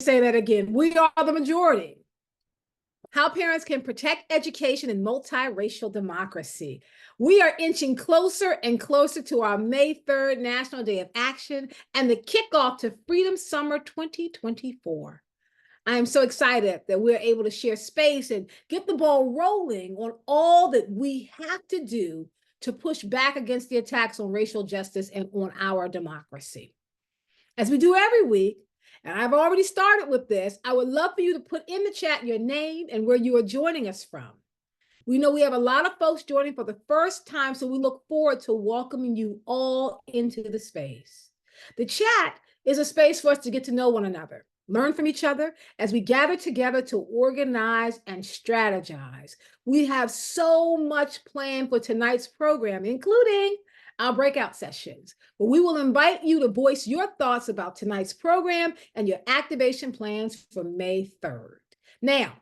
Say that again. We are the majority. How parents can protect education in multiracial democracy. We are inching closer and closer to our May 3rd National Day of Action and the kickoff to Freedom Summer 2024. I am so excited that we're able to share space and get the ball rolling on all that we have to do to push back against the attacks on racial justice and on our democracy. As we do every week, and I've already started with this, I would love for you to put in the chat your name and where you are joining us from. We know we have a lot of folks joining for the first time, so we look forward to welcoming you all into the space. The chat is a space for us to get to know one another, learn from each other as we gather together to organize and strategize. We have so much planned for tonight's program, including our breakout sessions, where we will invite you to voice your thoughts about tonight's program and your activation plans for May 3rd. Now,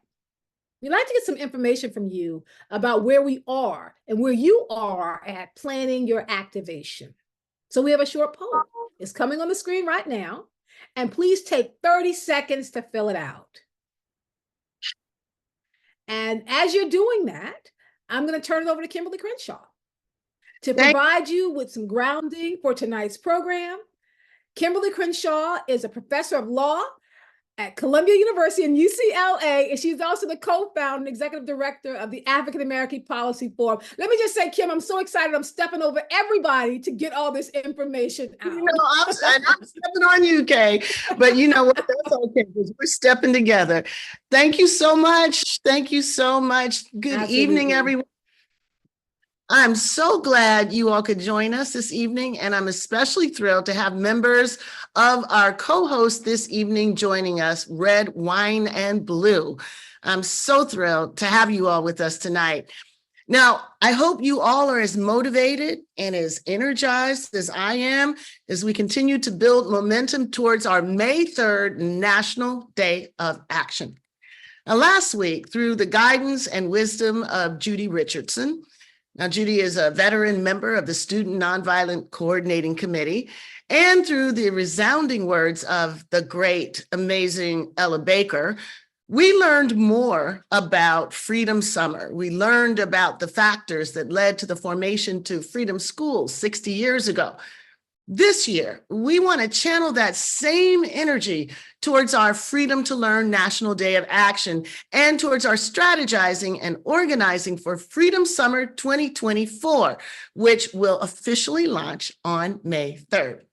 we'd like to get some information from you about where we are and where you are at planning your activation. So we have a short poll. It's coming on the screen right now, and please take 30 seconds to fill it out. And as you're doing that, I'm going to turn it over to Kimberlé Crenshaw to provide you with some grounding for tonight's program. Kimberlé Crenshaw is a professor of law at Columbia University in UCLA, and she's also the co-founder and executive director of the African American Policy Forum. Let me just say, Kim, I'm so excited. I'm stepping over everybody to get all this information out. You know, I'm stepping on you, Kaye, but you know what? That's okay, because we're stepping together. Thank you so much. Thank you so much. Good evening, everyone. I'm so glad you all could join us this evening, and I'm especially thrilled to have members of our co-host this evening joining us, Red, Wine, and Blue. I'm so thrilled to have you all with us tonight. Now, I hope you all are as motivated and as energized as I am as we continue to build momentum towards our May 3rd National Day of Action. Now, last week, through the guidance and wisdom of Judy Richardson, now, Judy is a veteran member of the Student Nonviolent Coordinating Committee, and through the resounding words of the great, amazing Ella Baker, we learned more about Freedom Summer. We learned about the factors that led to the formation to Freedom Schools 60 years ago. This year, we want to channel that same energy towards our Freedom to Learn National Day of Action and towards our strategizing and organizing for Freedom Summer 2024, which will officially launch on May 3rd.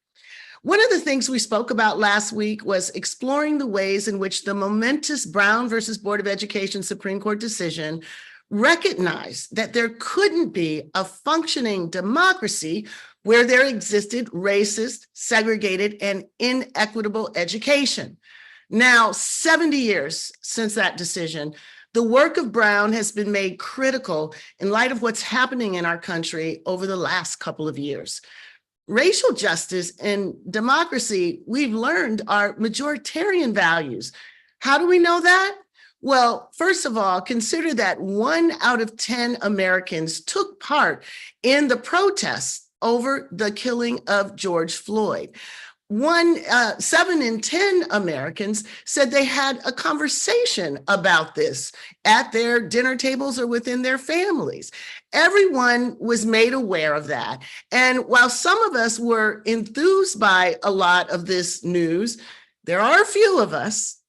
One of the things we spoke about last week was exploring the ways in which the momentous Brown versus Board of Education Supreme Court decision recognized that there couldn't be a functioning democracy where there existed racist, segregated, and inequitable education. Now, 70 years since that decision, the work of Brown has been made critical in light of what's happening in our country over the last couple of years. Racial justice and democracy, we've learned, are majoritarian values. How do we know that? Well, first of all, consider that 1 out of 10 Americans took part in the protests over the killing of George Floyd. 7 in 10 Americans said they had a conversation about this at their dinner tables or within their families. Everyone was made aware of that. And while some of us were enthused by a lot of this news, there are a few of us,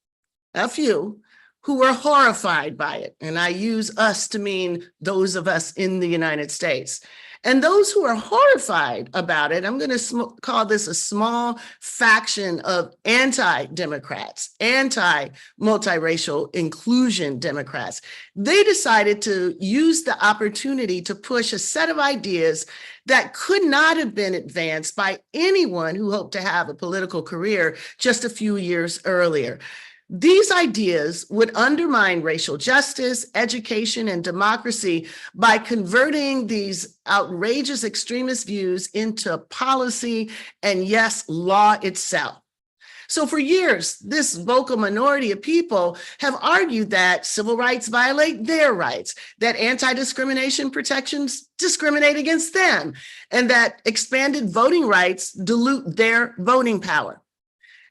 who were horrified by it. And I use us to mean those of us in the United States. And those who are horrified about it, I'm going to call this a small faction of anti-Democrats, anti-multiracial inclusion Democrats. They decided to use the opportunity to push a set of ideas that could not have been advanced by anyone who hoped to have a political career just a few years earlier. These ideas would undermine racial justice, education, and democracy by converting these outrageous extremist views into policy and, yes, law itself. So for years, this vocal minority of people have argued that civil rights violate their rights, that anti-discrimination protections discriminate against them, and that expanded voting rights dilute their voting power.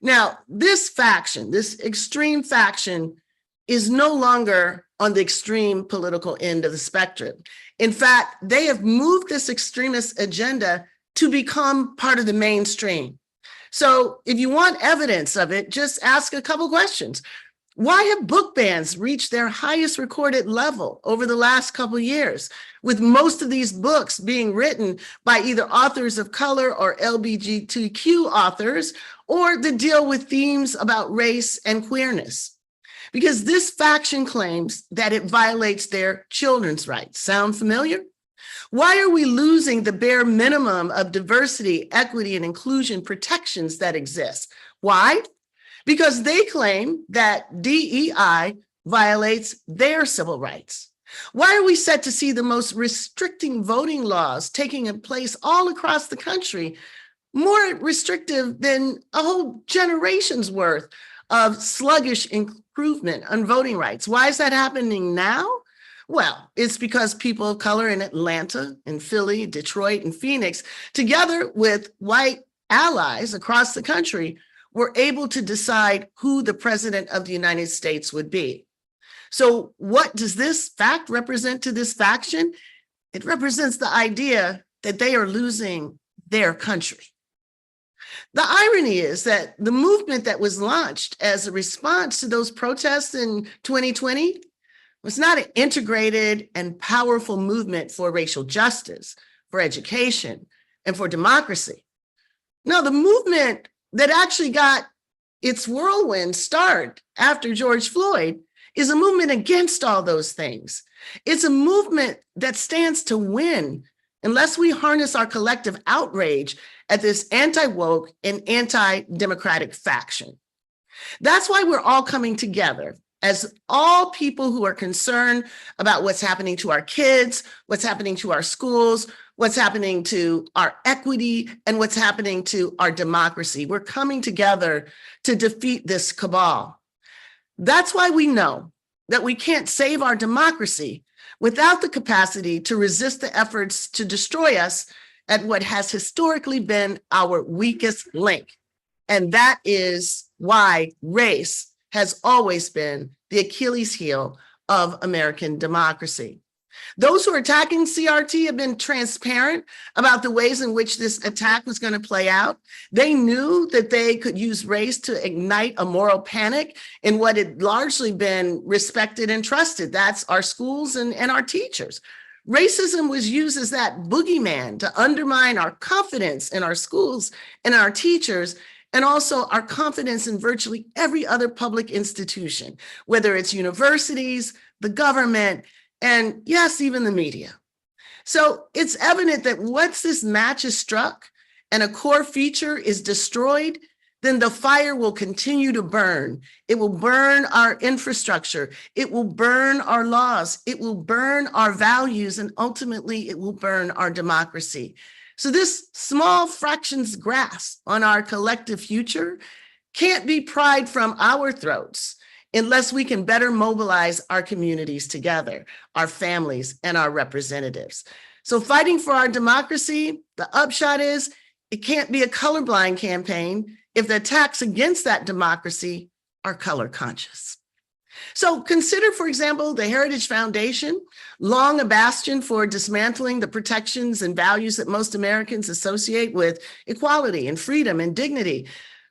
Now, this faction, this extreme faction, is no longer on the extreme political end of the spectrum. In fact, they have moved this extremist agenda to become part of the mainstream. So if you want evidence of it, just ask a couple questions. Why have book bans reached their highest recorded level over the last couple of years, with most of these books being written by either authors of color or LGBTQ authors, or that deal with themes about race and queerness? Because this faction claims that it violates their children's rights. Sound familiar? Why are we losing the bare minimum of diversity, equity, and inclusion protections that exist? Why? Because they claim that DEI violates their civil rights. Why are we set to see the most restricting voting laws taking place all across the country, more restrictive than a whole generation's worth of sluggish improvement on voting rights? Why is that happening now? Well, it's because people of color in Atlanta and Philly, Detroit, and Phoenix, together with white allies across the country, were able to decide who the president of the United States would be. So what does this fact represent to this faction? It represents the idea that they are losing their country. The irony is that the movement that was launched as a response to those protests in 2020 was not an integrated and powerful movement for racial justice, for education, and for democracy. No, the movement that actually got its whirlwind start after George Floyd is a movement against all those things. It's a movement that stands to win unless we harness our collective outrage at this anti-woke and anti-democratic faction. That's why we're all coming together as all people who are concerned about what's happening to our kids, what's happening to our schools, what's happening to our equity, and what's happening to our democracy. We're coming together to defeat this cabal. That's why we know that we can't save our democracy without the capacity to resist the efforts to destroy us at what has historically been our weakest link. And that is why race has always been the Achilles heel of American democracy. Those who are attacking CRT have been transparent about the ways in which this attack was going to play out. They knew that they could use race to ignite a moral panic in what had largely been respected and trusted. That's our schools and our teachers. Racism was used as that boogeyman to undermine our confidence in our schools and our teachers, and also our confidence in virtually every other public institution, whether it's universities, the government, and yes, even the media. So it's evident that once this match is struck and a core feature is destroyed, then the fire will continue to burn. It will burn our infrastructure. It will burn our laws. It will burn our values, and ultimately it will burn our democracy. So this small fraction's grasp on our collective future can't be pried from our throats unless we can better mobilize our communities together, our families, and our representatives. So fighting for our democracy, the upshot is it can't be a colorblind campaign if the attacks against that democracy are color conscious. So consider, for example, the Heritage Foundation, long a bastion for dismantling the protections and values that most Americans associate with equality and freedom and dignity.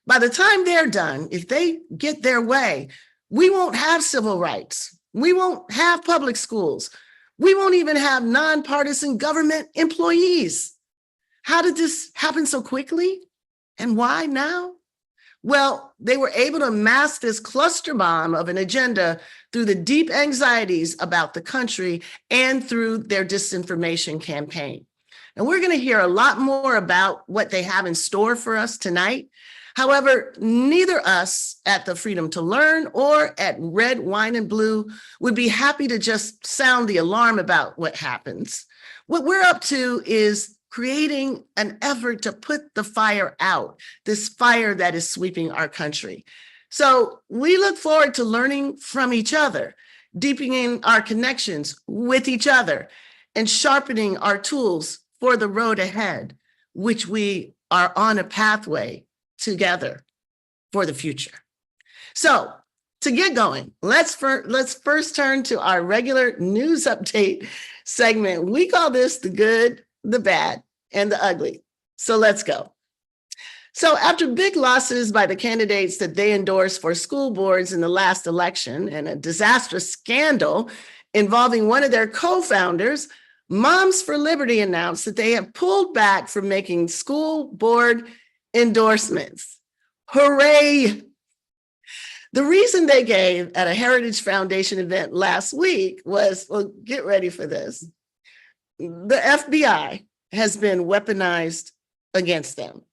By the time they're done, if they get their way, we won't have civil rights. We won't have public schools. We won't even have nonpartisan government employees. How did this happen so quickly? And why now? Well, they were able to mask this cluster bomb of an agenda through the deep anxieties about the country and through their disinformation campaign. And we're going to hear a lot more about what they have in store for us tonight. However, neither us at the Freedom to Learn or at Red, Wine, and Blue would be happy to just sound the alarm about what happens. What we're up to is creating an effort to put the fire out, this fire that is sweeping our country. So we look forward to learning from each other, deepening our connections with each other, and sharpening our tools for the road ahead, which we are on a pathway together. for the future. So to get going, let's first turn to our regular news update segment. We call this the good, the bad, and the ugly. So let's go. So after big losses by the candidates that they endorsed for school boards in the last election and a disastrous scandal involving one of their co-founders, Moms for Liberty announced that they have pulled back from making school board endorsements. Hooray! The reason they gave at a Heritage Foundation event last week was, well, get ready for this. The FBI has been weaponized against them.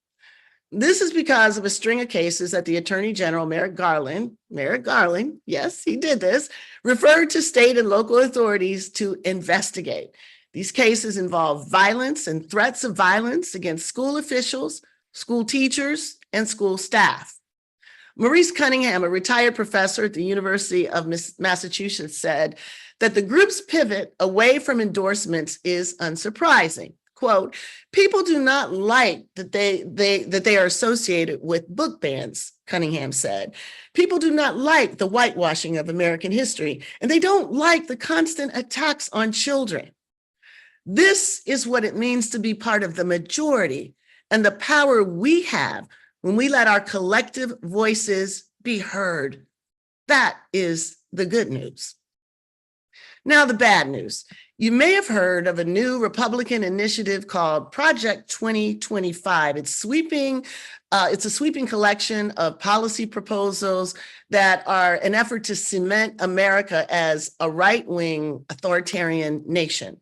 This is because of a string of cases that the Attorney General, Merrick Garland, yes, he did this, referred to state and local authorities to investigate. These cases involve violence and threats of violence against school officials, school teachers, and school staff. Maurice Cunningham, a retired professor at the University of Massachusetts, said that the group's pivot away from endorsements is unsurprising. Quote, people do not like that they are associated with book bans, Cunningham said. People do not like the whitewashing of American history, and they don't like the constant attacks on children. This is what it means to be part of the majority and the power we have when we let our collective voices be heard. That is the good news. Now, the bad news. You may have heard of a new Republican initiative called Project 2025. It's a sweeping collection of policy proposals that are an effort to cement America as a right-wing authoritarian nation.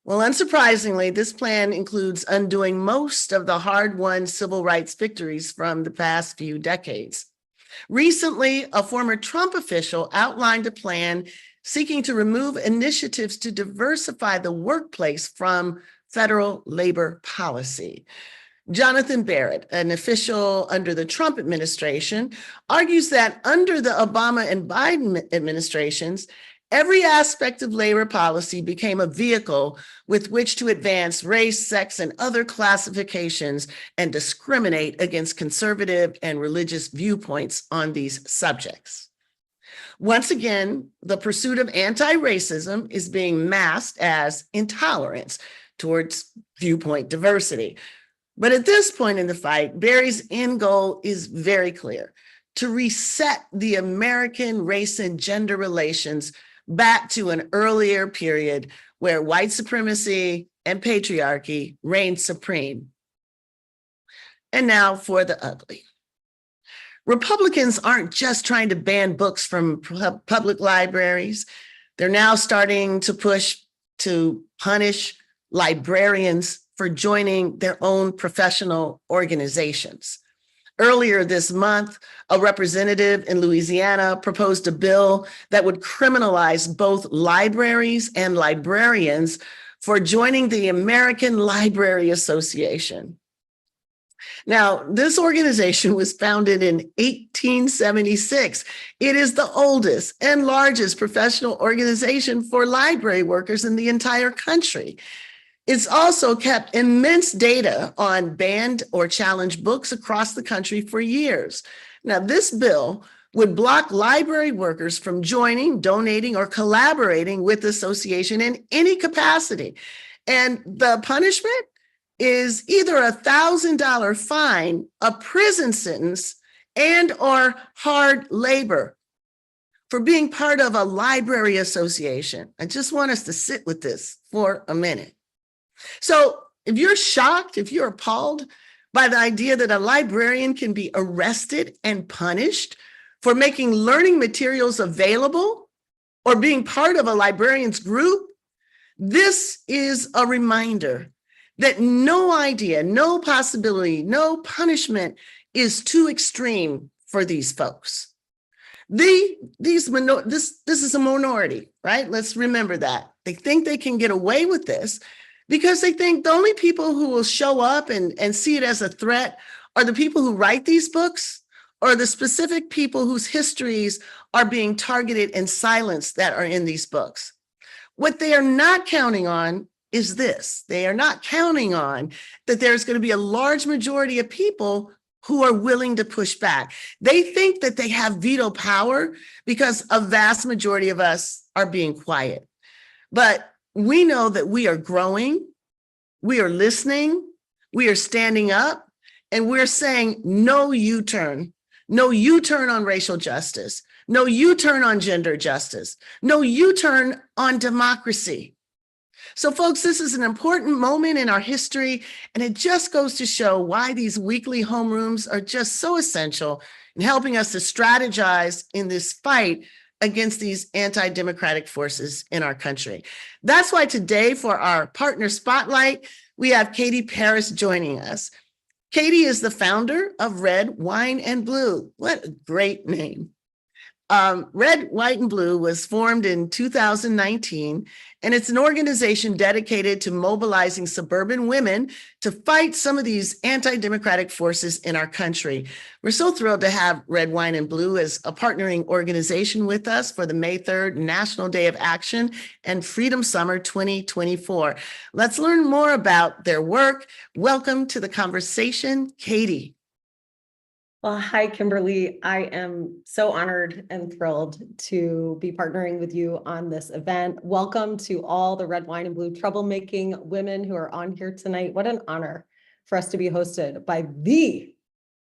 Well, unsurprisingly, this plan includes undoing most of the hard-won civil rights victories from the past few decades. Recently, a former Trump official outlined a plan seeking to remove initiatives to diversify the workplace from federal labor policy. Jonathan Barrett, an official under the Trump administration, argues that under the Obama and Biden administrations, every aspect of labor policy became a vehicle with which to advance race, sex, and other classifications and discriminate against conservative and religious viewpoints on these subjects. Once again, the pursuit of anti-racism is being masked as intolerance towards viewpoint diversity. But at this point in the fight, Barry's end goal is very clear: to reset the American race and gender relations back to an earlier period where white supremacy and patriarchy reigned supreme. And now for the ugly. Republicans aren't just trying to ban books from public libraries. They're now starting to push to punish librarians for joining their own professional organizations. Earlier this month, a representative in Louisiana proposed a bill that would criminalize both libraries and librarians for joining the American Library Association. Now, this organization was founded in 1876. It is the oldest and largest professional organization for library workers in the entire country. It's also kept immense data on banned or challenged books across the country for years. Now, this bill would block library workers from joining, donating, or collaborating with the association in any capacity. And the punishment is either a $1,000 fine, a prison sentence, and or hard labor for being part of a library association. I just want us to sit with this for a minute. So if you're shocked, if you're appalled by the idea that a librarian can be arrested and punished for making learning materials available or being part of a librarian's group, this is a reminder that no idea, no possibility, no punishment is too extreme for these folks. This is a minority, right? Let's remember that. They think they can get away with this because they think the only people who will show up and see it as a threat are the people who write these books or the specific people whose histories are being targeted and silenced that are in these books. What they are not counting on is this. They are not counting on that there's going to be a large majority of people who are willing to push back. They think that they have veto power because a vast majority of us are being quiet. But we know that we are growing, we are listening, we are standing up, and we're saying no U-turn. No U-turn on racial justice. No U-turn on gender justice. No U-turn on democracy. So folks, this is an important moment in our history, and it just goes to show why these weekly homerooms are just so essential in helping us to strategize in this fight against these anti-democratic forces in our country. That's why today, for our partner spotlight, we have Katie Paris joining us. Katie is the founder of Red, Wine, and Blue. What a great name. Red, White, and Blue was formed in 2019, and it's an organization dedicated to mobilizing suburban women to fight some of these anti-democratic forces in our country. We're so thrilled to have Red, Wine, and Blue as a partnering organization with us for the May 3rd National Day of Action and Freedom Summer 2024. Let's learn more about their work. Welcome to the conversation, Katie. Well, hi, Kimberly. I am so honored and thrilled to be partnering with you on this event. Welcome to all the Red, Wine, and Blue troublemaking women who are on here tonight. What an honor for us to be hosted by the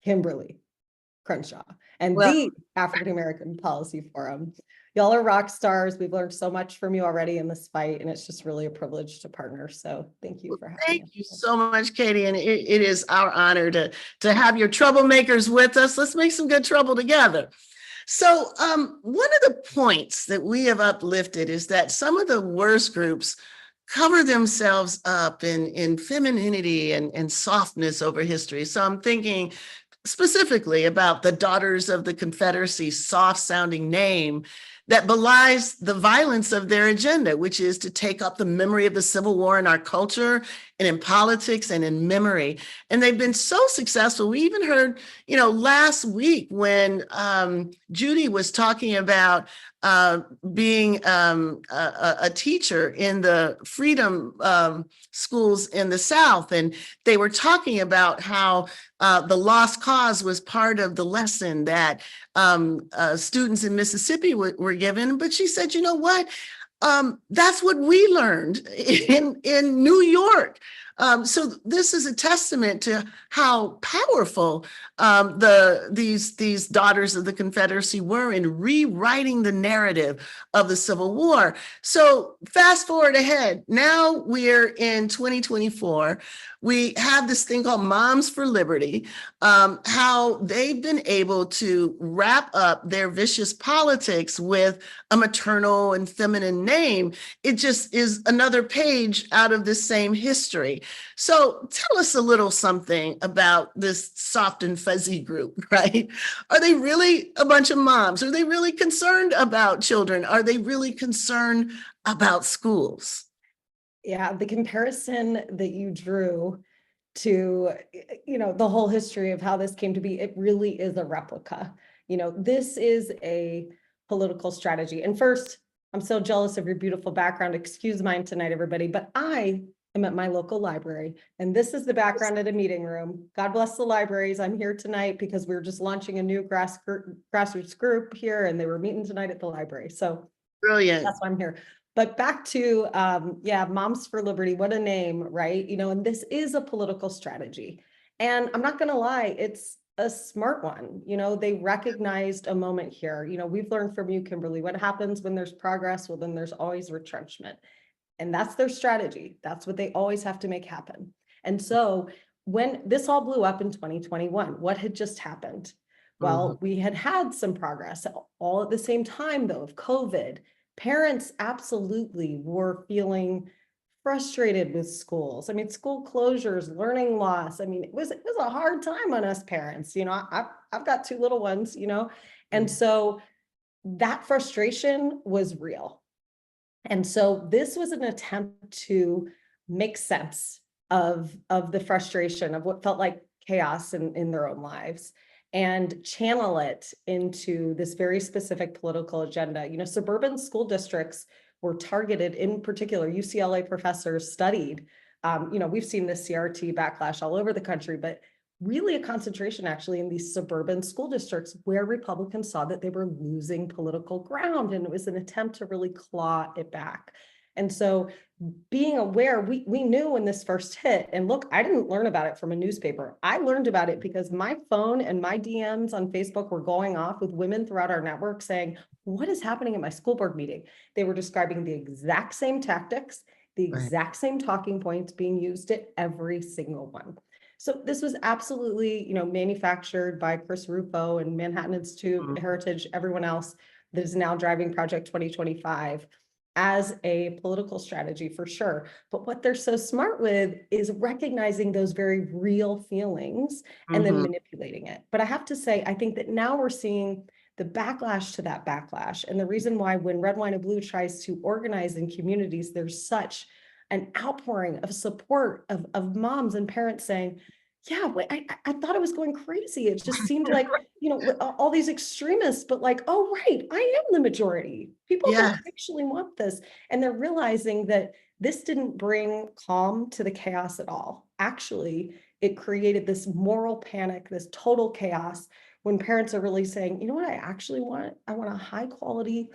Kimberlé Crenshaw and the African American Policy Forum. Y'all are rock stars. We've learned so much from you already in this fight, and it's just really a privilege to partner. So thank you for having us. Thank you so much, Katie. And it is our honor to have your troublemakers with us. Let's make some good trouble together. So one of the points that we have uplifted is that some of the worst groups cover themselves up in femininity and softness over history. So I'm thinking specifically about the Daughters of the Confederacy, soft-sounding name that belies the violence of their agenda, which is to take up the memory of the Civil War in our culture and in politics and in memory. And they've been so successful. We even heard, last week when Judy was talking about being a teacher in the freedom schools in the South. And they were talking about how the lost cause was part of the lesson that students in Mississippi were given. But she said, you know what? That's what we learned in New York. So this is a testament to how powerful these daughters of the Confederacy were in rewriting the narrative of the Civil War. So fast forward ahead. Now we're in 2024. We have this thing called Moms for Liberty, how they've been able to wrap up their vicious politics with a maternal and feminine name. It just is another page out of the same history. So tell us a little something about this soft and fuzzy group, right? Are they really a bunch of moms? Are they really concerned about children? Are they really concerned about schools? Yeah, the comparison that you drew to, the whole history of how this came to be, it really is a replica. This is a political strategy. And first, I'm so jealous of your beautiful background. Excuse mine tonight, everybody, but I am at my local library, and this is the background at a meeting room. God bless the libraries. I'm here tonight because we're just launching a new grassroots group here, and they were meeting tonight at the library. So brilliant. That's why I'm here. But back to, Moms for Liberty, what a name, right? And this is a political strategy. And I'm not going to lie, it's a smart one. They recognized a moment here. We've learned from you, Kimberly, what happens when there's progress? Well, then there's always retrenchment. And that's their strategy. That's what they always have to make happen. And so when this all blew up in 2021, what had just happened? Well, we had some progress all at the same time, though, of COVID. Parents absolutely were feeling frustrated with schools. I mean, school closures, learning loss. I mean, it was a hard time on us parents. I've got two little ones, and so that frustration was real. And so this was an attempt to make sense of the frustration of what felt like chaos in their own lives, and channel it into this very specific political agenda. Suburban school districts were targeted, in particular, UCLA professors studied, we've seen this CRT backlash all over the country, but really a concentration actually in these suburban school districts where Republicans saw that they were losing political ground, and it was an attempt to really claw it back. And so being aware, we knew when this first hit, and look, I didn't learn about it from a newspaper. I learned about it because my phone and my DMs on Facebook were going off with women throughout our network saying, what is happening at my school board meeting? They were describing the exact same tactics, the exact same talking points being used at every single one. So this was absolutely, manufactured by Chris Rufo and Manhattan Institute, Heritage, everyone else that is now driving Project 2025 as a political strategy for sure. But what they're so smart with is recognizing those very real feelings and then manipulating it. But I have to say, I think that now we're seeing the backlash to that backlash. And the reason why when Red, Wine, and Blue tries to organize in communities, there's such an outpouring of support of moms and parents saying, yeah, I thought I was going crazy. It just seemed like, all these extremists, but like, oh, right, I am the majority. People don't actually want this. And they're realizing that this didn't bring calm to the chaos at all. Actually, it created this moral panic, this total chaos when parents are really saying, you know what I actually want? I want a high quality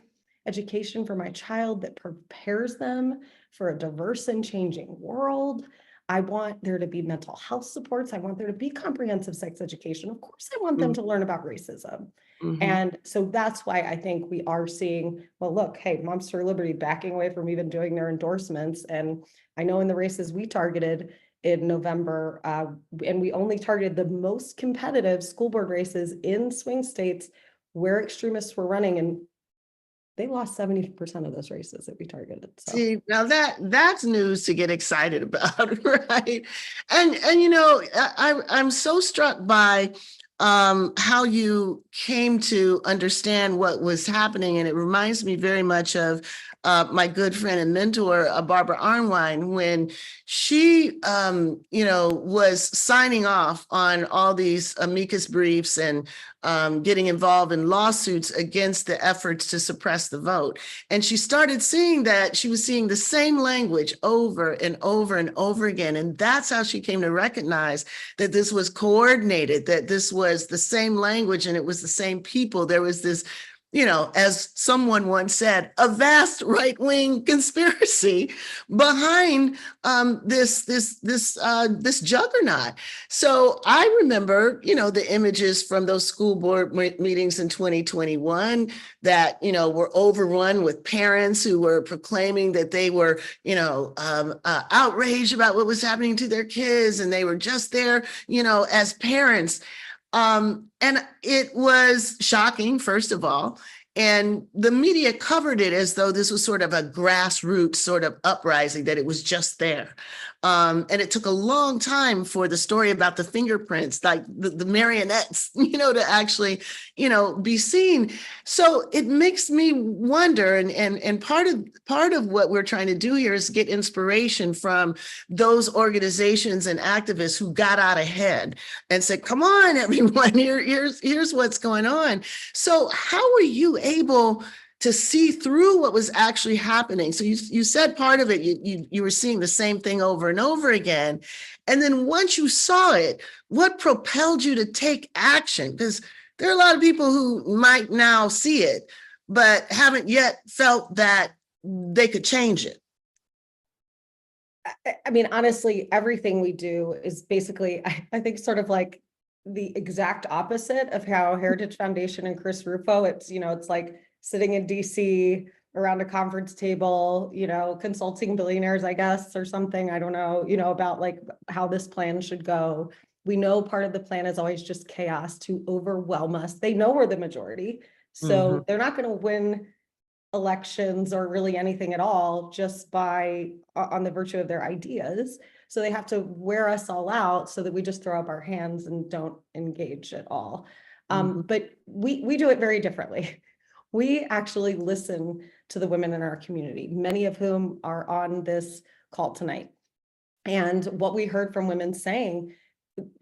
education for my child that prepares them for a diverse and changing world. I want there to be mental health supports. I want there to be comprehensive sex education. Of course, I want them to learn about racism. And so that's why I think we are seeing, well, look, hey, Moms for Liberty backing away from even doing their endorsements. And I know in the races we targeted in November, and we only targeted the most competitive school board races in swing states where extremists were running, and they lost 70% of those races that we targeted. So. See, now that's news to get excited about, right? And I'm so struck by how you came to understand what was happening, and it reminds me very much of my good friend and mentor, Barbara Arnwine, when she, was signing off on all these amicus briefs and getting involved in lawsuits against the efforts to suppress the vote. And she started seeing that she was seeing the same language over and over and over again. And that's how she came to recognize that this was coordinated, that this was the same language and it was the same people. There was this, as someone once said, a vast right-wing conspiracy behind this juggernaut. So I remember, the images from those school board meetings in 2021 that, were overrun with parents who were proclaiming that they were, outraged about what was happening to their kids, and they were just there, as parents. And it was shocking, first of all, and the media covered it as though this was sort of a grassroots sort of uprising, that it was just there. And it took a long time for the story about the fingerprints, like the marionettes, to actually, be seen. So it makes me wonder, and part of what we're trying to do here is get inspiration from those organizations and activists who got out ahead and said, come on, everyone, here's what's going on. So how were you able to see through what was actually happening? So you said part of it, you were seeing the same thing over and over again. And then once you saw it, what propelled you to take action? Because there are a lot of people who might now see it, but haven't yet felt that they could change it. I mean, honestly, everything we do is basically, I think, sort of like the exact opposite of how Heritage Foundation and Chris Rufo, it's like sitting in DC around a conference table, consulting billionaires, I guess, or something. I don't know, about like how this plan should go. We know part of the plan is always just chaos to overwhelm us. They know we're the majority, so they're not going to win elections or really anything at all just by on the virtue of their ideas. So they have to wear us all out so that we just throw up our hands and don't engage at all. But we do it very differently. We actually listen to the women in our community, many of whom are on this call tonight. And what we heard from women saying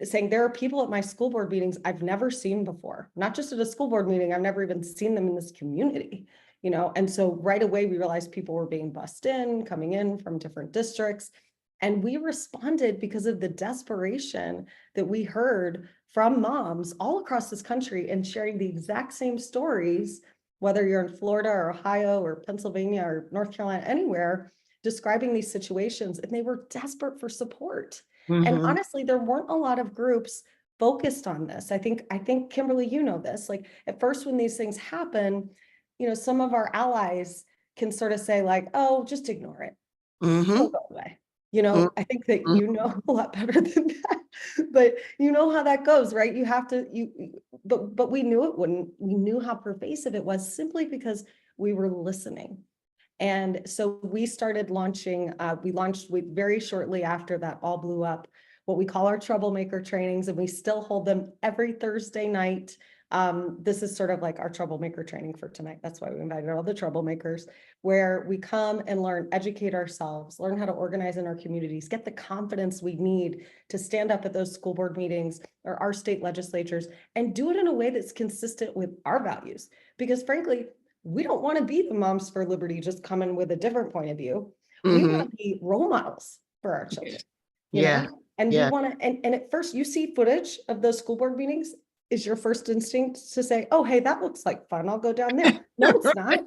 there are people at my school board meetings I've never seen before, not just at a school board meeting, I've never even seen them in this community, and so right away we realized people were being bussed in, coming in from different districts. And we responded because of the desperation that we heard from moms all across this country and sharing the exact same stories, whether you're in Florida or Ohio or Pennsylvania or North Carolina, anywhere, describing these situations, and they were desperate for support. And honestly, there weren't a lot of groups focused on this. I think, Kimberlé, you know this, like at first when these things happen, you know, some of our allies can sort of say like, oh, just ignore it. It'll go away. You know, I think that you know a lot better than that, but you know how that goes, right? You have to, but we knew it wouldn't. We knew how pervasive it was simply because we were listening. And so we started launching, we launched very shortly after that all blew up, what we call our troublemaker trainings, and we still hold them every Thursday night. This is sort of like our troublemaker training for tonight. That's why we invited all the troublemakers, where we come and learn, educate ourselves, learn how to organize in our communities, get the confidence we need to stand up at those school board meetings or our state legislatures, and do it in a way that's consistent with our values. Because frankly, we don't want to be the Moms for Liberty just coming with a different point of view. We want to be role models for our children. You know? And we want to, and at first you see footage of those school board meetings, is your first instinct to say, oh, hey, that looks like fun, I'll go down there. No, it's not.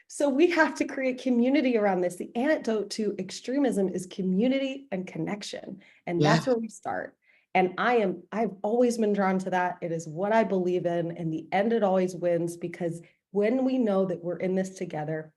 So we have to create community around this. The antidote to extremism is community and connection. And that's where we start. And I've always been drawn to that. It is what I believe in. In the end, it always wins, because when we know that we're in this together,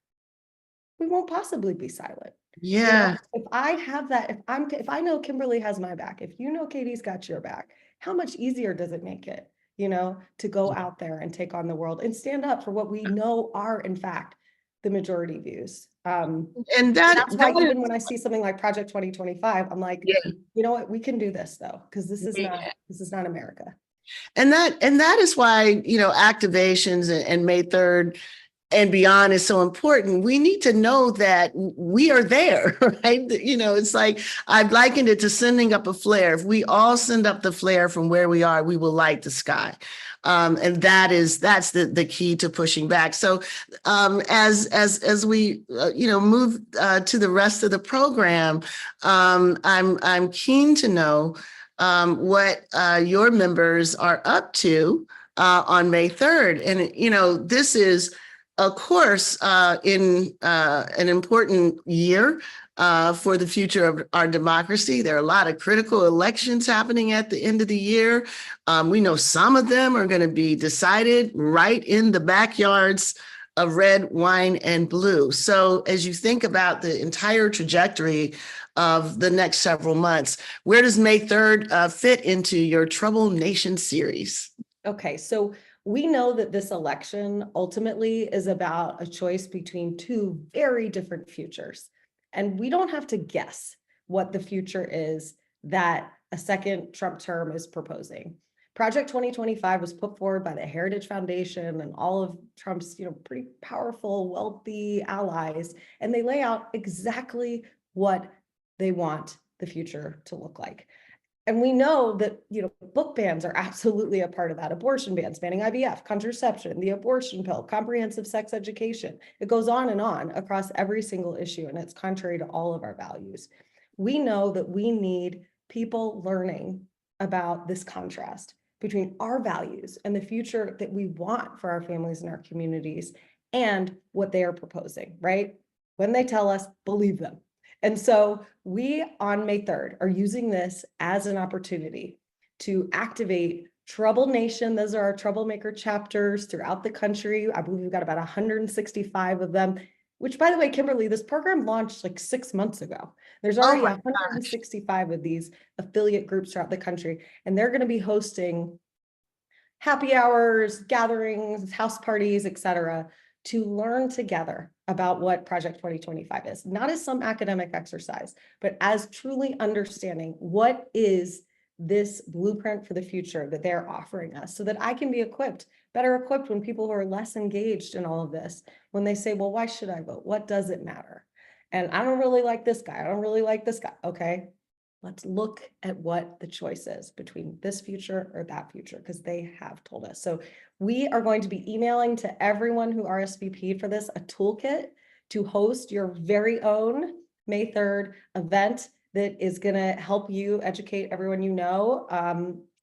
we won't possibly be silent. You know, if I have that, if I know Kimberlé has my back, if you know Katie's got your back, how much easier does it make it, you know, to go out there and take on the world and stand up for what we know are, in fact, the majority views. And that's why even when I see something like Project 2025, I'm like, you know what, we can do this though, because this is not America. And that is why, you know, activations and May 3rd and beyond is so important. We need to know that we are there, right? You know, it's like, I've likened it to sending up a flare. If we all send up the flare from where we are, we will light the sky. And that's the key to pushing back. So as we move to the rest of the program, I'm keen to know what your members are up to on May 3rd. And, you know, this is, of course, in an important year for the future of our democracy. There are a lot of critical elections happening at the end of the year. We know some of them are going to be decided right in the backyards of red, wine, and blue. So as you think about the entire trajectory of the next several months, where does May 3rd fit into your Troubled Nation series? Okay, so we know that this election ultimately is about a choice between two very different futures. And we don't have to guess what the future is that a second Trump term is proposing. Project 2025 was put forward by the Heritage Foundation and all of Trump's, pretty powerful, wealthy allies, and they lay out exactly what they want the future to look like. And we know that, book bans are absolutely a part of that. Abortion bans, banning IVF, contraception, the abortion pill, comprehensive sex education. It goes on and on across every single issue, and it's contrary to all of our values. We know that we need people learning about this contrast between our values and the future that we want for our families and our communities and what they are proposing, right? When they tell us, believe them. And so we, on May 3rd, are using this as an opportunity to activate Troubled Nation. Those are our troublemaker chapters throughout the country. I believe we've got about 165 of them, which, by the way, Kimberlé, this program launched like 6 months ago. There's already 165 of these affiliate groups throughout the country, and they're going to be hosting happy hours, gatherings, house parties, etc., to learn together about what Project 2025 is, not as some academic exercise, but as truly understanding what is this blueprint for the future that they're offering us, so that I can be better equipped when people who are less engaged in all of this, when they say, well, why should I vote? What does it matter? And I don't really like this guy. I don't really like this guy. Okay, let's look at what the choice is between this future or that future, because they have told us. So we are going to be emailing to everyone who RSVP'd for this a toolkit to host your very own May 3rd event that is going to help you educate everyone you know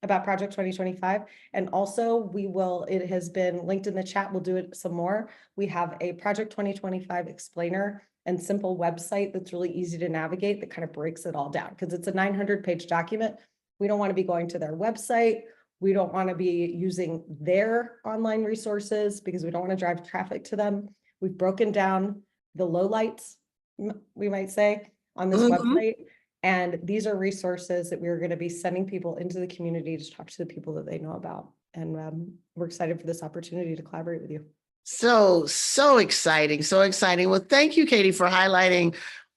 about Project 2025. And also it has been linked in the chat. We'll do it some more. We have a Project 2025 explainer and simple website that's really easy to navigate that kind of breaks it all down, because it's a 900-page document. We don't want to be going to their website. We don't want to be using their online resources because we don't want to drive traffic to them. We've broken down the lowlights, we might say, on this website. And these are resources that we're going to be sending people into the community to talk to the people that they know about. And we're excited for this opportunity to collaborate with you. So exciting. So exciting. Well, thank you, Katie, for highlighting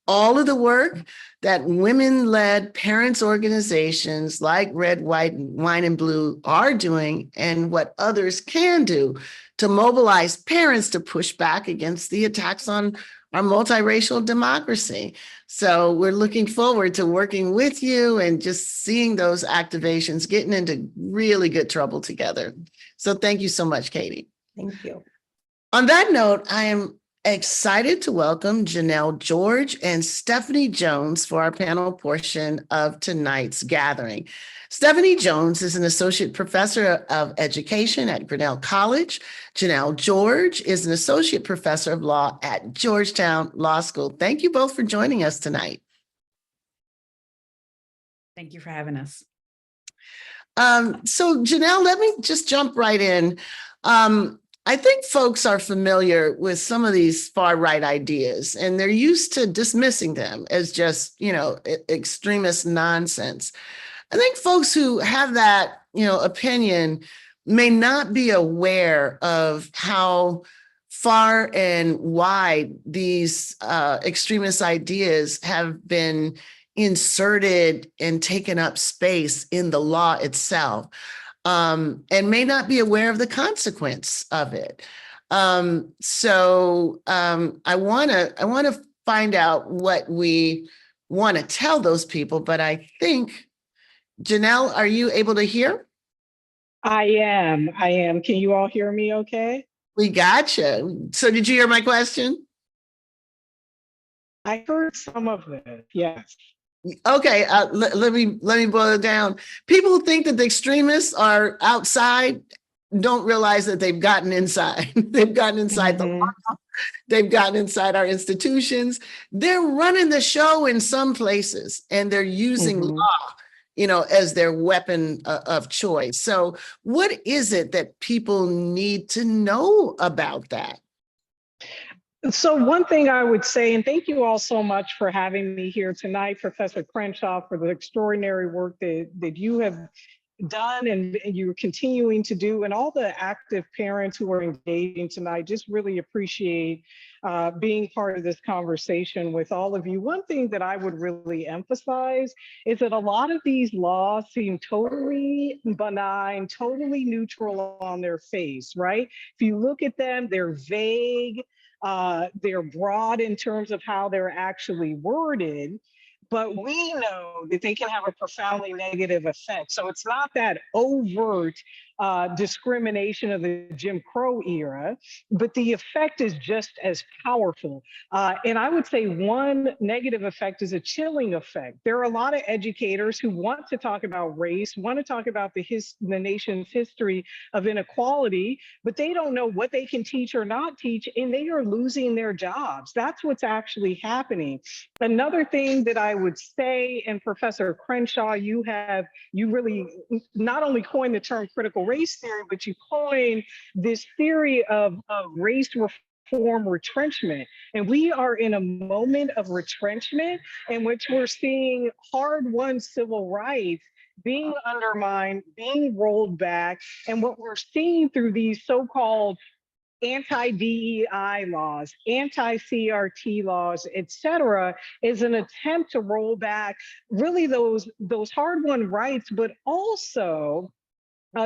all of the work that women-led parents organizations like Red, White, Wine, and Blue are doing, and what others can do to mobilize parents to push back against the attacks on our multiracial democracy. So we're looking forward to working with you and just seeing those activations getting into really good trouble together. So thank you so much, Katie. Thank you. On that note, I am excited to welcome Janel George and Stephanie Jones for our panel portion of tonight's gathering. Stephanie Jones is an associate professor of education at Grinnell College. Janel George is an associate professor of law at Georgetown Law School. Thank you both for joining us tonight. Thank you for having us. So Janel, let me just jump right in. I think folks are familiar with some of these far-right ideas, and they're used to dismissing them as just, extremist nonsense. I think folks who have that, opinion may not be aware of how far and wide these extremist ideas have been inserted and taken up space in the law itself. And may not be aware of the consequence of it. So I want to find out what we want to tell those people, but I think, Janel, are you able to hear? I am. Can you all hear me okay? We gotcha. So did you hear my question? I heard some of it, yes. Okay, let me boil it down. People who think that the extremists are outside don't realize that they've gotten inside. They've gotten inside the law. They've gotten inside our institutions. They're running the show in some places, and they're using law, as their weapon of choice. So what is it that people need to know about that? So one thing I would say, and thank you all so much for having me here tonight, Professor Crenshaw, for the extraordinary work that you have done and you're continuing to do, and all the active parents who are engaging tonight. Just really appreciate being part of this conversation with all of you. One thing that I would really emphasize is that a lot of these laws seem totally benign, totally neutral on their face, right? If you look at them, they're vague. They're broad in terms of how they're actually worded, but we know that they can have a profoundly negative effect. So it's not that overt discrimination of the Jim Crow era, but the effect is just as powerful. And I would say one negative effect is a chilling effect. There are a lot of educators who want to talk about race, want to talk about the nation's history of inequality, but they don't know what they can teach or not teach, and they are losing their jobs. That's what's actually happening. Another thing that I would say, and Professor Crenshaw, you really not only coined the term critical race theory, but you coined this theory of race reform retrenchment. And we are in a moment of retrenchment in which we're seeing hard-won civil rights being undermined, being rolled back. And what we're seeing through these so-called anti-DEI laws, anti-CRT laws, et cetera, is an attempt to roll back really those hard-won rights, but also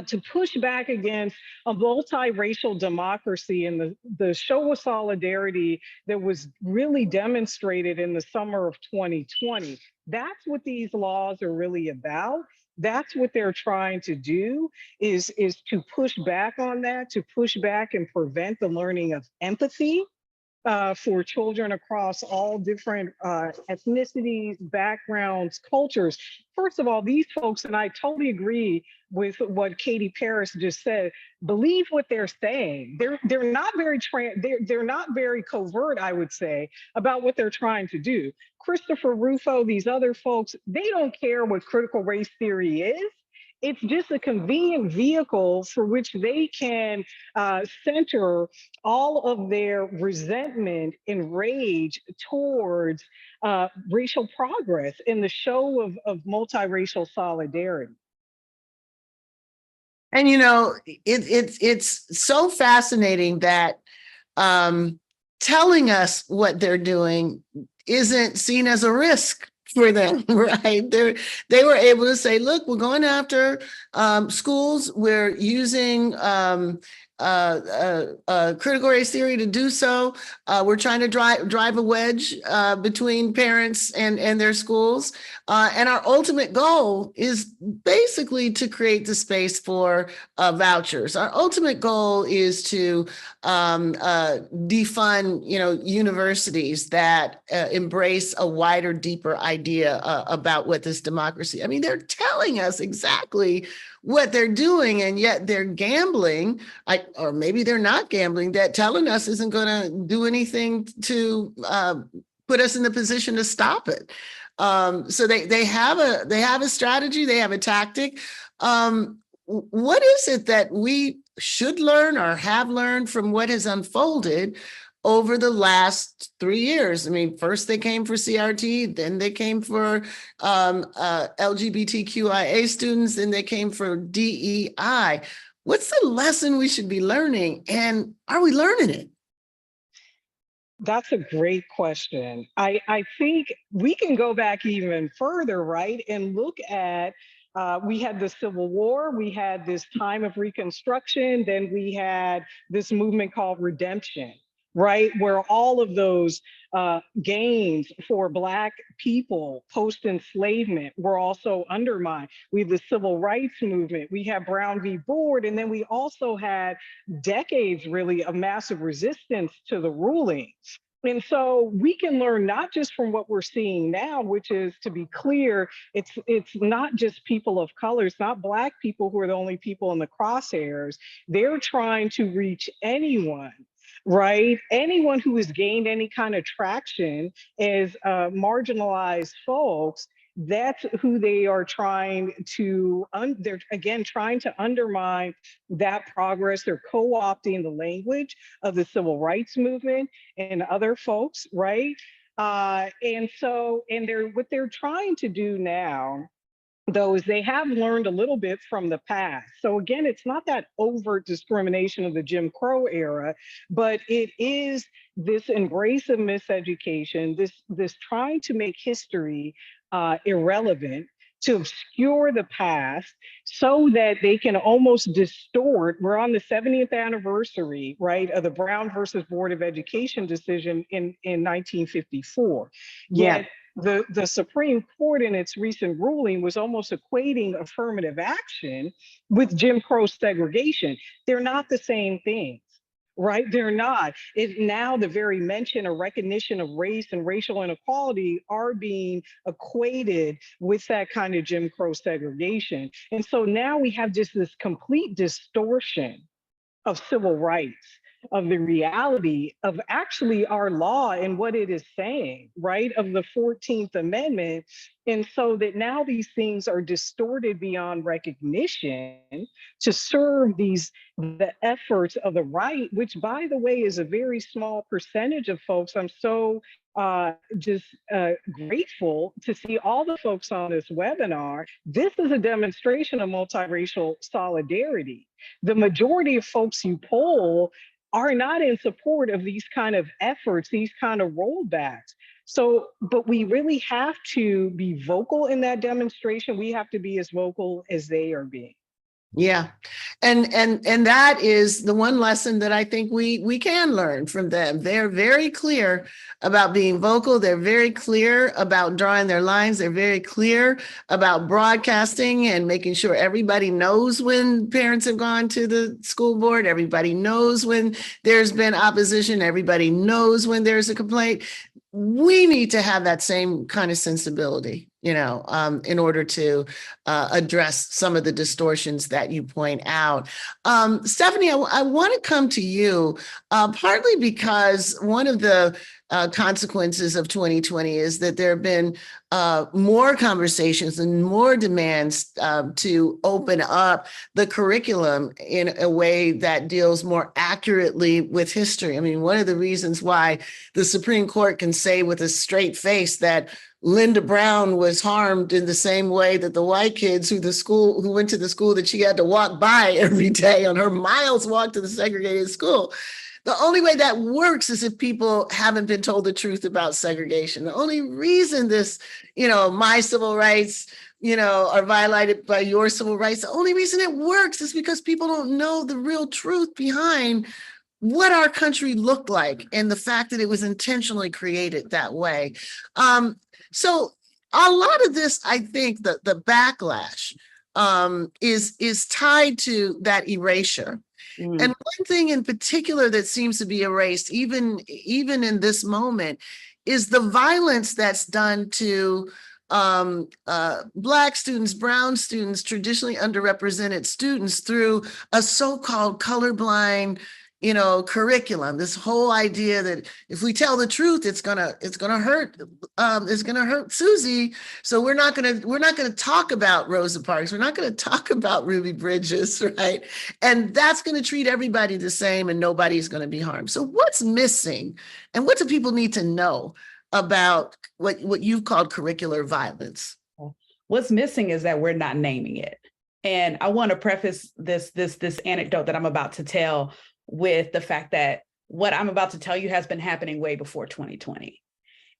to push back against a multiracial democracy and the show of solidarity that was really demonstrated in the summer of 2020. That's what these laws are really about. That's what they're trying to do, is to push back on that, to push back and prevent the learning of empathy, for children across all different ethnicities, backgrounds, cultures. First of all, these folks, and I totally agree with what Katie Paris just said, believe what they're saying. They're not very they're not very covert, I would say, about what they're trying to do. Christopher Rufo, these other folks, they don't care what critical race theory is. It's just a convenient vehicle for which they can center all of their resentment and rage towards racial progress in the show of multiracial solidarity. And you know, it's so fascinating that telling us what they're doing isn't seen as a risk for them, right? They were able to say, look, we're going after schools, we're using critical race theory to do so. We're trying to drive a wedge between parents and their schools. And our ultimate goal is basically to create the space for vouchers. Our ultimate goal is to defund, universities that embrace a wider, deeper idea about what this democracy. I mean, they're telling us exactly what they're doing, and yet they're gambling, or maybe they're not gambling, that telling us isn't going to do anything to put us in the position to stop it. So they have a strategy, they have a tactic. What is it that we should learn or have learned from what has unfolded over the last 3 years? I mean, first they came for CRT, then they came for LGBTQIA students, then they came for DEI. What's the lesson we should be learning, and are we learning it? That's a great question. I think we can go back even further, right? And look at, we had the Civil War, we had this time of Reconstruction, then we had this movement called Redemption, right? Where all of those gains for Black people post-enslavement were also undermined. We have the Civil Rights Movement, we have Brown v. Board, and then we also had decades really of massive resistance to the ruling. And so we can learn not just from what we're seeing now, which is, to be clear, it's not just people of color, it's not Black people who are the only people in the crosshairs. They're trying to reach anyone, right? Anyone who has gained any kind of traction as marginalized folks. That's who they are trying to, they're again trying to undermine that progress. They're co-opting the language of the civil rights movement and other folks, right? What they're trying to do now, though, is they have learned a little bit from the past. So again, it's not that overt discrimination of the Jim Crow era, but it is this embrace of miseducation, this trying to make history irrelevant, to obscure the past so that they can almost distort. We're on the 70th anniversary, right, of the Brown versus Board of Education decision in 1954. Yet the Supreme Court in its recent ruling was almost equating affirmative action with Jim Crow segregation. They're not the same things. Right? They're not. Now the very mention or recognition of race and racial inequality are being equated with that kind of Jim Crow segregation. And so now we have just this complete distortion of civil rights, of the reality of actually our law and what it is saying, right? Of the 14th Amendment. And so that now these things are distorted beyond recognition to serve the efforts of the right, which, by the way, is a very small percentage of folks. I'm so grateful to see all the folks on this webinar. This is a demonstration of multiracial solidarity. The majority of folks you poll are not in support of these kind of efforts, these kind of rollbacks. So, but we really have to be vocal in that demonstration. We have to be as vocal as they are being. Yeah. And that is the one lesson that I think we can learn from them. They're very clear about being vocal. They're very clear about drawing their lines. They're very clear about broadcasting and making sure everybody knows when parents have gone to the school board. Everybody knows when there's been opposition. Everybody knows when there's a complaint. We need to have that same kind of sensibility, in order to address some of the distortions that you point out. Stephanie, I want to come to you, partly because one of the consequences of 2020 is that there have been more conversations and more demands to open up the curriculum in a way that deals more accurately with history. I mean, one of the reasons why the Supreme Court can say with a straight face that Linda Brown was harmed in the same way that the white kids who went to the school that she had to walk by every day on her miles walk to the segregated school. The only way that works is if people haven't been told the truth about segregation. The only reason this, my civil rights, are violated by your civil rights, the only reason it works is because people don't know the real truth behind what our country looked like and the fact that it was intentionally created that way. So a lot of this, I think, the backlash is tied to that erasure. And one thing in particular that seems to be erased, even in this moment, is the violence that's done to Black students, brown students, traditionally underrepresented students through a so-called colorblind curriculum. This whole idea that if we tell the truth, it's gonna hurt Susie. So we're not gonna talk about Rosa Parks. We're not gonna talk about Ruby Bridges, right? And that's gonna treat everybody the same, and nobody's gonna be harmed. So what's missing, and what do people need to know about what you've called curricular violence? What's missing is that we're not naming it. And I want to preface this anecdote that I'm about to tell with the fact that what I'm about to tell you has been happening way before 2020.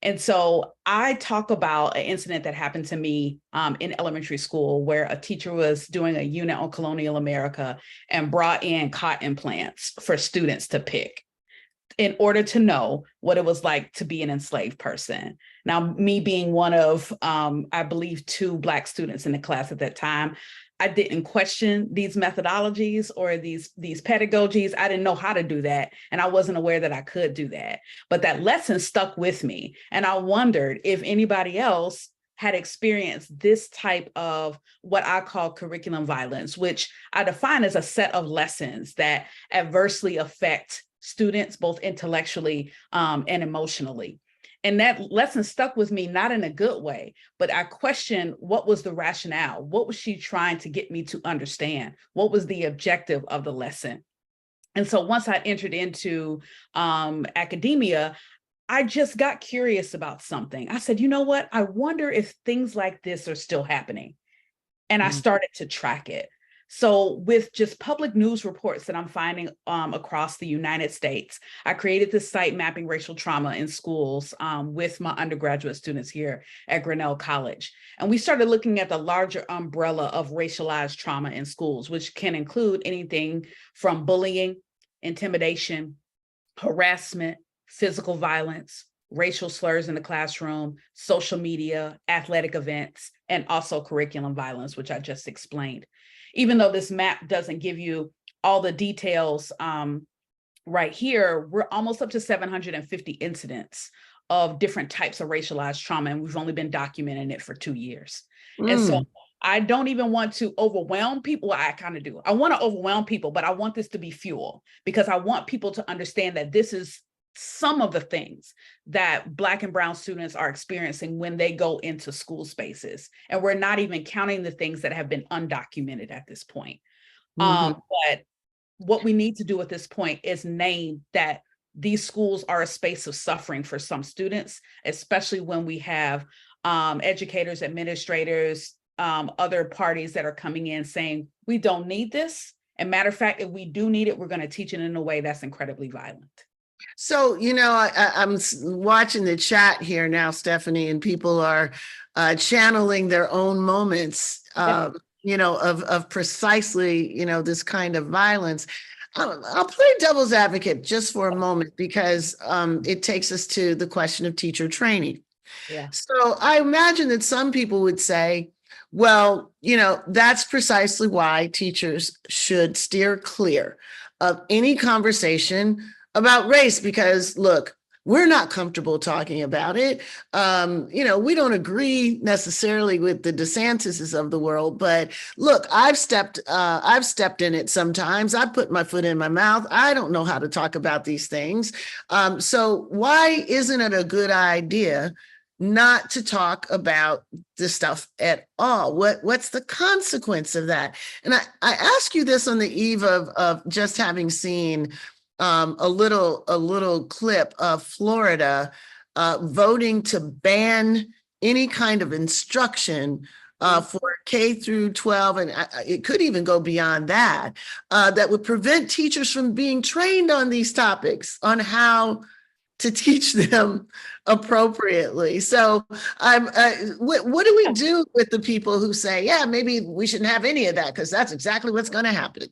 And so I talk about an incident that happened to me in elementary school where a teacher was doing a unit on colonial America and brought in cotton implants for students to pick in order to know what it was like to be an enslaved person. Now, me being one of, I believe, 2 Black students in the class at that time, I didn't question these methodologies or these pedagogies. I didn't know how to do that. And I wasn't aware that I could do that. But that lesson stuck with me. And I wondered if anybody else had experienced this type of what I call curriculum violence, which I define as a set of lessons that adversely affect students both intellectually and emotionally. And that lesson stuck with me, not in a good way, but I questioned what was the rationale? What was she trying to get me to understand? What was the objective of the lesson? And so once I entered into academia, I just got curious about something. I said, you know what? I wonder if things like this are still happening. And I started to track it. So with just public news reports that I'm finding across the United States, I created this site, Mapping Racial Trauma in Schools, with my undergraduate students here at Grinnell College. And we started looking at the larger umbrella of racialized trauma in schools, which can include anything from bullying, intimidation, harassment, physical violence, racial slurs in the classroom, social media, athletic events, and also curriculum violence, which I just explained. Even though this map doesn't give you all the details right here, we're almost up to 750 incidents of different types of racialized trauma, and we've only been documenting it for 2 years. And so I don't even want to overwhelm people. Well, I kind of do. I want to overwhelm people, but I want this to be fuel because I want people to understand that this is some of the things that Black and brown students are experiencing when they go into school spaces. And we're not even counting the things that have been undocumented at this point. But what we need to do at this point is name that these schools are a space of suffering for some students, especially when we have educators, administrators, other parties that are coming in saying, we don't need this. And matter of fact, if we do need it, we're going to teach it in a way that's incredibly violent. So, I'm watching the chat here now, Stephanie, and people are channeling their own moments of precisely, this kind of violence. I'll play devil's advocate just for a moment because it takes us to the question of teacher training. Yeah. So I imagine that some people would say, well, that's precisely why teachers should steer clear of any conversation about race, because look, we're not comfortable talking about it. We don't agree necessarily with the DeSantis's of the world, but look, I've stepped in it sometimes. I put my foot in my mouth. I don't know how to talk about these things. So why isn't it a good idea not to talk about this stuff at all? What's the consequence of that? And I ask you this on the eve of just having seen a little clip of Florida voting to ban any kind of instruction for K through 12, and it could even go beyond that, that would prevent teachers from being trained on these topics, on how to teach them appropriately. So what do we do with the people who say, yeah, maybe we shouldn't have any of that, because that's exactly what's going to happen?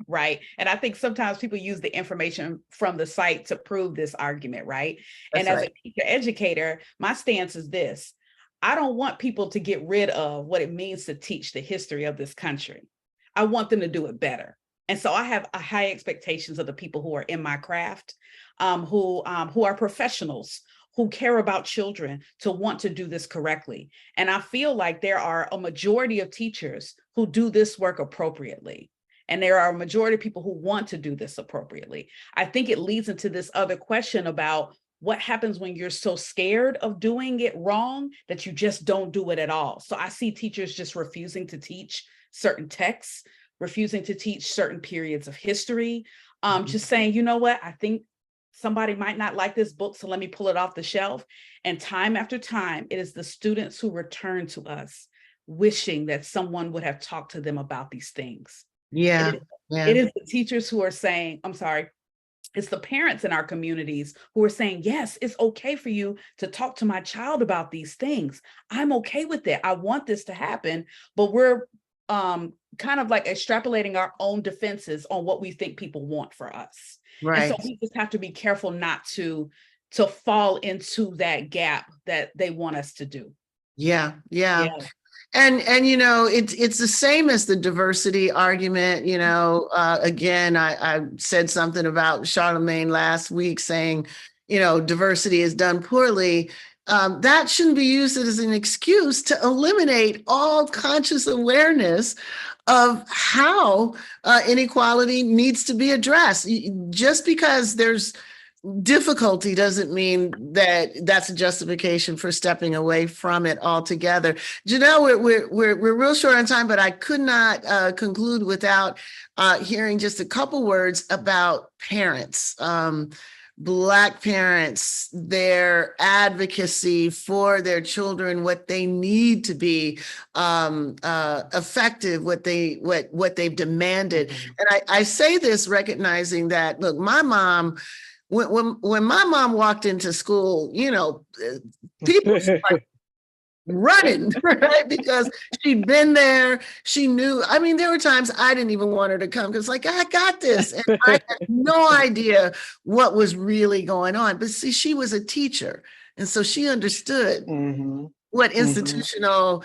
Right. And I think sometimes people use the information from the site to prove this argument, right? That's and as right. a teacher educator, my stance is this: I don't want people to get rid of what it means to teach the history of this country. I want them to do it better. And so I have high expectations of the people who are in my craft, who are professionals, who care about children, to want to do this correctly. And I feel like there are a majority of teachers who do this work appropriately. And there are a majority of people who want to do this appropriately. I think it leads into this other question about what happens when you're so scared of doing it wrong that you just don't do it at all. So I see teachers just refusing to teach certain texts, refusing to teach certain periods of history, just saying, you know what, I think somebody might not like this book, so let me pull it off the shelf. And time after time, it is the students who return to us wishing that someone would have talked to them about these things. Yeah. It is the teachers who are saying, it's the parents in our communities who are saying, yes, it's okay for you to talk to my child about these things. I'm okay with it. I want this to happen, but we're kind of like extrapolating our own defenses on what we think people want for us. Right. And so we just have to be careful not to fall into that gap that they want us to do. Yeah. And it's the same as the diversity argument. Again, I said something about Charlemagne last week saying, diversity is done poorly. That shouldn't be used as an excuse to eliminate all conscious awareness of how inequality needs to be addressed. Just because there's difficulty doesn't mean that that's a justification for stepping away from it altogether. Janel, we're real short on time, but I could not conclude without hearing just a couple words about parents, Black parents, their advocacy for their children, what they need to be effective, what they've demanded. And I say this recognizing that, look, my mom, when my mom walked into school, people started running, right? Because she'd been there. She knew. I mean, there were times I didn't even want her to come because, like, I got this. And I had no idea what was really going on. But see, she was a teacher. And so she understood what institutional,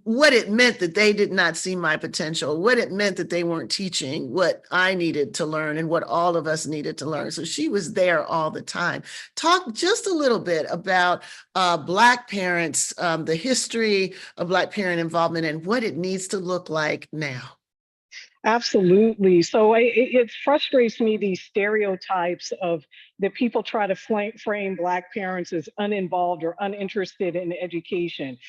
what it meant that they did not see my potential, what it meant that they weren't teaching what I needed to learn and what all of us needed to learn. So she was there all the time. Talk just a little bit about Black parents, the history of Black parent involvement and what it needs to look like now. Absolutely. So it frustrates me, these stereotypes of that people try to frame Black parents as uninvolved or uninterested in education.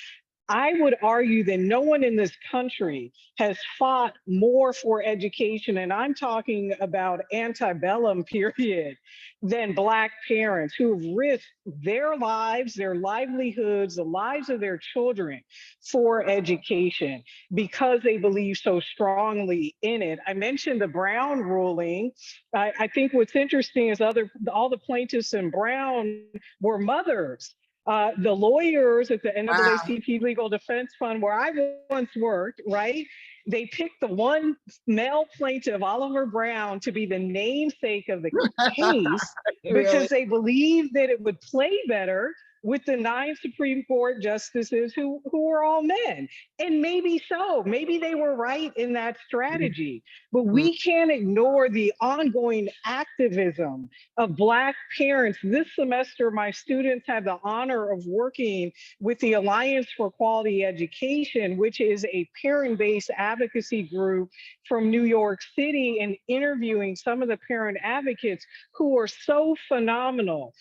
I would argue that no one in this country has fought more for education, and I'm talking about antebellum period, than Black parents who have risked their lives, their livelihoods, the lives of their children for education because they believe so strongly in it. I mentioned the Brown ruling. I think what's interesting is all the plaintiffs in Brown were mothers The lawyers at the NAACP Legal Defense Fund, where I once worked, right? They picked the one male plaintiff, Oliver Brown, to be the namesake of the case because they believed that it would play better with the 9 Supreme Court justices who were all men. And maybe so, maybe they were right in that strategy, but we can't ignore the ongoing activism of Black parents. This semester, my students had the honor of working with the Alliance for Quality Education, which is a parent-based advocacy group from New York City, and interviewing some of the parent advocates who are so phenomenal,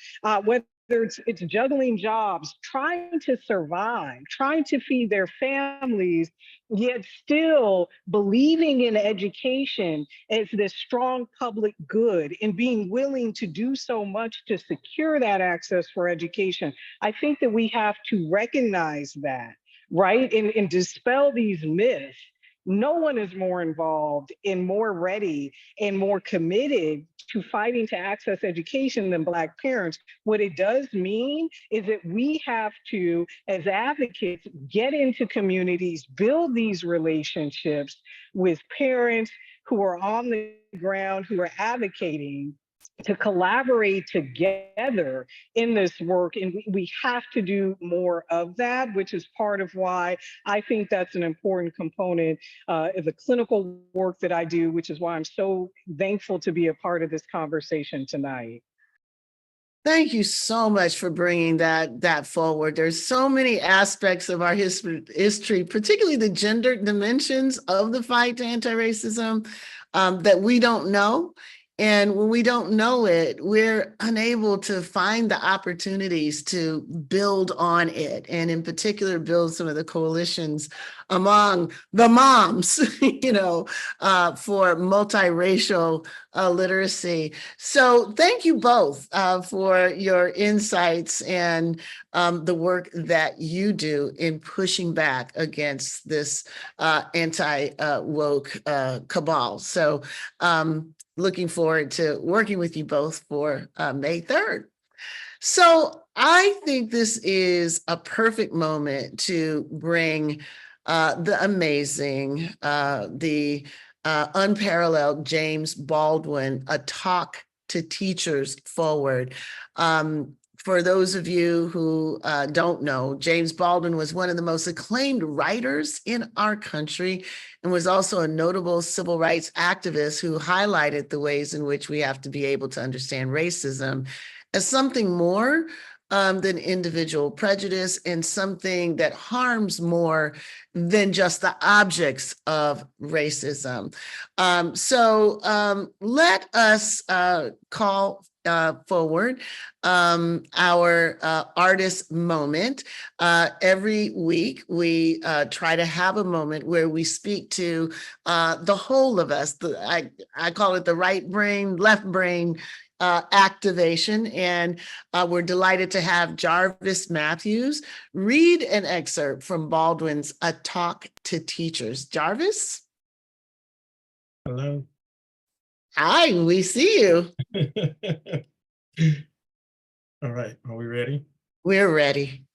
whether it's juggling jobs, trying to survive, trying to feed their families, yet still believing in education as this strong public good and being willing to do so much to secure that access for education. I think that we have to recognize that, right? And dispel these myths. No one is more involved and more ready and more committed to fighting to access education than Black parents. What it does mean is that we have to, as advocates, get into communities, build these relationships with parents who are on the ground, who are advocating, to collaborate together in this work. And we have to do more of that, which is part of why I think that's an important component of the clinical work that I do, which is why I'm so thankful to be a part of this conversation tonight. Thank you so much for bringing that forward. There's so many aspects of our history, particularly the gender dimensions of the fight to anti-racism, that we don't know. And when we don't know it, we're unable to find the opportunities to build on it, and in particular, build some of the coalitions among the moms, for multiracial literacy. So thank you both for your insights and the work that you do in pushing back against this anti-woke cabal. So looking forward to working with you both for May 3rd. So I think this is a perfect moment to bring the amazing, the unparalleled James Baldwin, A Talk to Teachers, forward. For those of you who don't know, James Baldwin was one of the most acclaimed writers in our country and was also a notable civil rights activist who highlighted the ways in which we have to be able to understand racism as something more than individual prejudice and something that harms more than just the objects of racism. So let us call forward our artist moment. Every week, we try to have a moment where we speak to the whole of us. I call it the right brain, left brain activation. And we're delighted to have Jarvis Matthews read an excerpt from Baldwin's A Talk to Teachers. Jarvis? Hello. Hi, we see you. All right, are we ready? We're ready.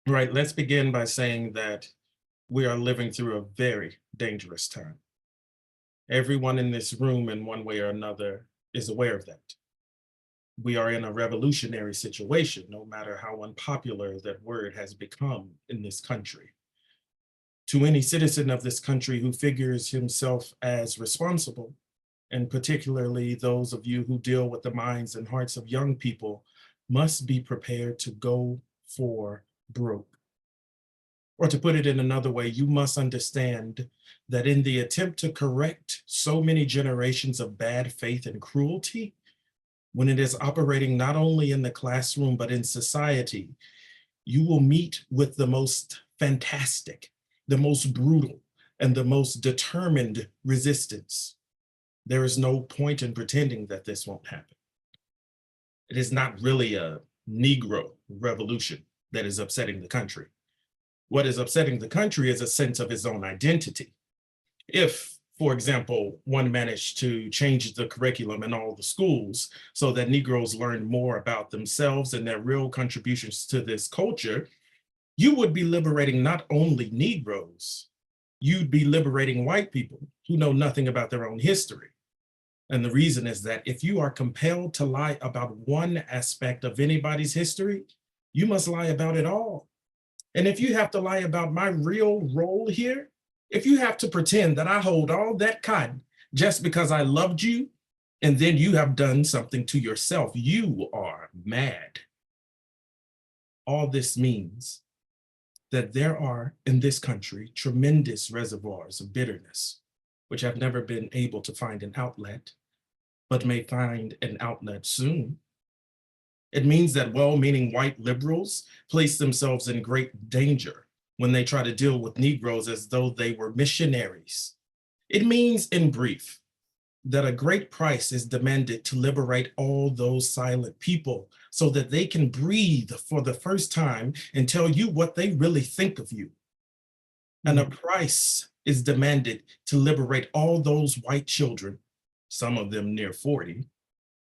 Right, let's begin by saying that we are living through a very dangerous time. Everyone in this room, in one way or another, is aware of that. We are in a revolutionary situation, no matter how unpopular that word has become in this country. To any citizen of this country who figures himself as responsible, and particularly those of you who deal with the minds and hearts of young people, must be prepared to go for broke. Or to put it in another way, you must understand that in the attempt to correct so many generations of bad faith and cruelty, when it is operating not only in the classroom, but in society, you will meet with the most fantastic, the most brutal, and the most determined resistance. There is no point in pretending that this won't happen. It is not really a Negro revolution that is upsetting the country. What is upsetting the country is a sense of its own identity. If, For example, one managed to change the curriculum in all the schools so that Negroes learn more about themselves and their real contributions to this culture, you would be liberating not only Negroes, you'd be liberating white people who know nothing about their own history. And the reason is that if you are compelled to lie about one aspect of anybody's history, you must lie about it all. And if you have to lie about my real role here, if you have to pretend that I hold all that cotton just because I loved you, and then you have done something to yourself, you are mad. All this means that there are in this country tremendous reservoirs of bitterness, which have never been able to find an outlet, but may find an outlet soon. It means that well-meaning white liberals place themselves in great danger when they try to deal with Negroes as though they were missionaries. It means, in brief, that a great price is demanded to liberate all those silent people so that they can breathe for the first time and tell you what they really think of you. And a price is demanded to liberate all those white children, some of them near 40,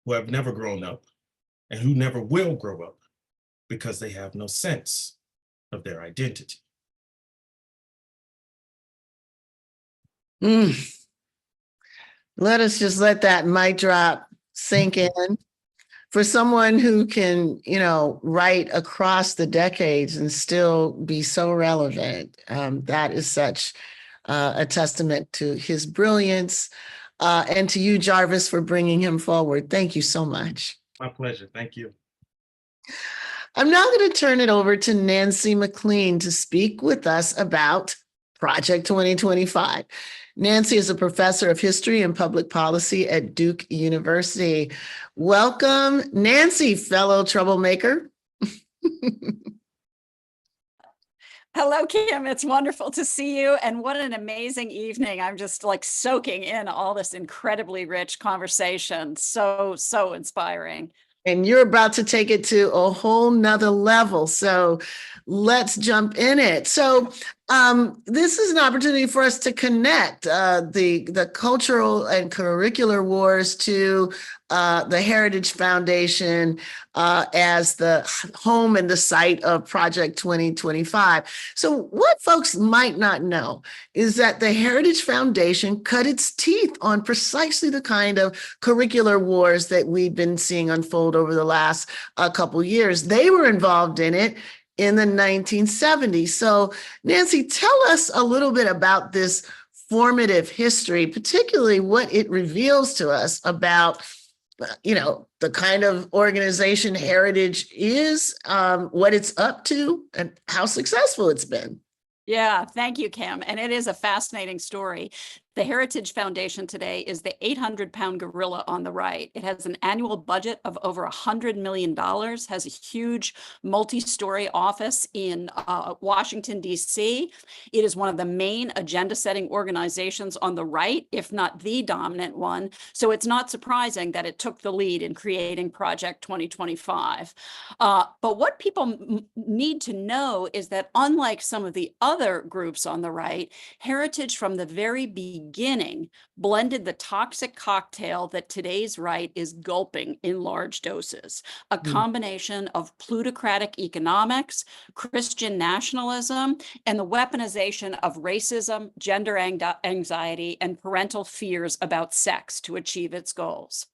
who have never grown up and who never will grow up because they have no sense of their identity. Let us just let that mic drop sink in. For someone who can, write across the decades and still be so relevant, that is such a testament to his brilliance, and to you, Jarvis, for bringing him forward. Thank you so much. My pleasure. Thank you. I'm now going to turn it over to Nancy MacLean to speak with us about Project 2025. Nancy is a professor of history and public policy at Duke University. Welcome, Nancy, fellow troublemaker. Hello, Kim. It's wonderful to see you. And what an amazing evening. I'm just like soaking in all this incredibly rich conversation. So inspiring. And you're about to take it to a whole nother level. So let's jump in it. So this is an opportunity for us to connect the cultural and curricular wars to the Heritage Foundation as the home and the site of Project 2025. So what folks might not know is that the Heritage Foundation cut its teeth on precisely the kind of curricular wars that we've been seeing unfold over the last couple years. They were involved in it in the 1970s. So Nancy, tell us a little bit about this formative history, particularly what it reveals to us about the kind of organization Heritage is, what it's up to, and how successful it's been. Yeah, thank you, Kim. And it is a fascinating story. The Heritage Foundation today is the 800-pound gorilla on the right. It has an annual budget of over $100 million, has a huge multi-story office in Washington, D.C. It is one of the main agenda-setting organizations on the right, if not the dominant one. So it's not surprising that it took the lead in creating Project 2025. But what people need to know is that unlike some of the other groups on the right, Heritage from the very beginning blended the toxic cocktail that today's right is gulping in large doses, a combination of plutocratic economics, Christian nationalism, and the weaponization of racism, gender anxiety, and parental fears about sex to achieve its goals.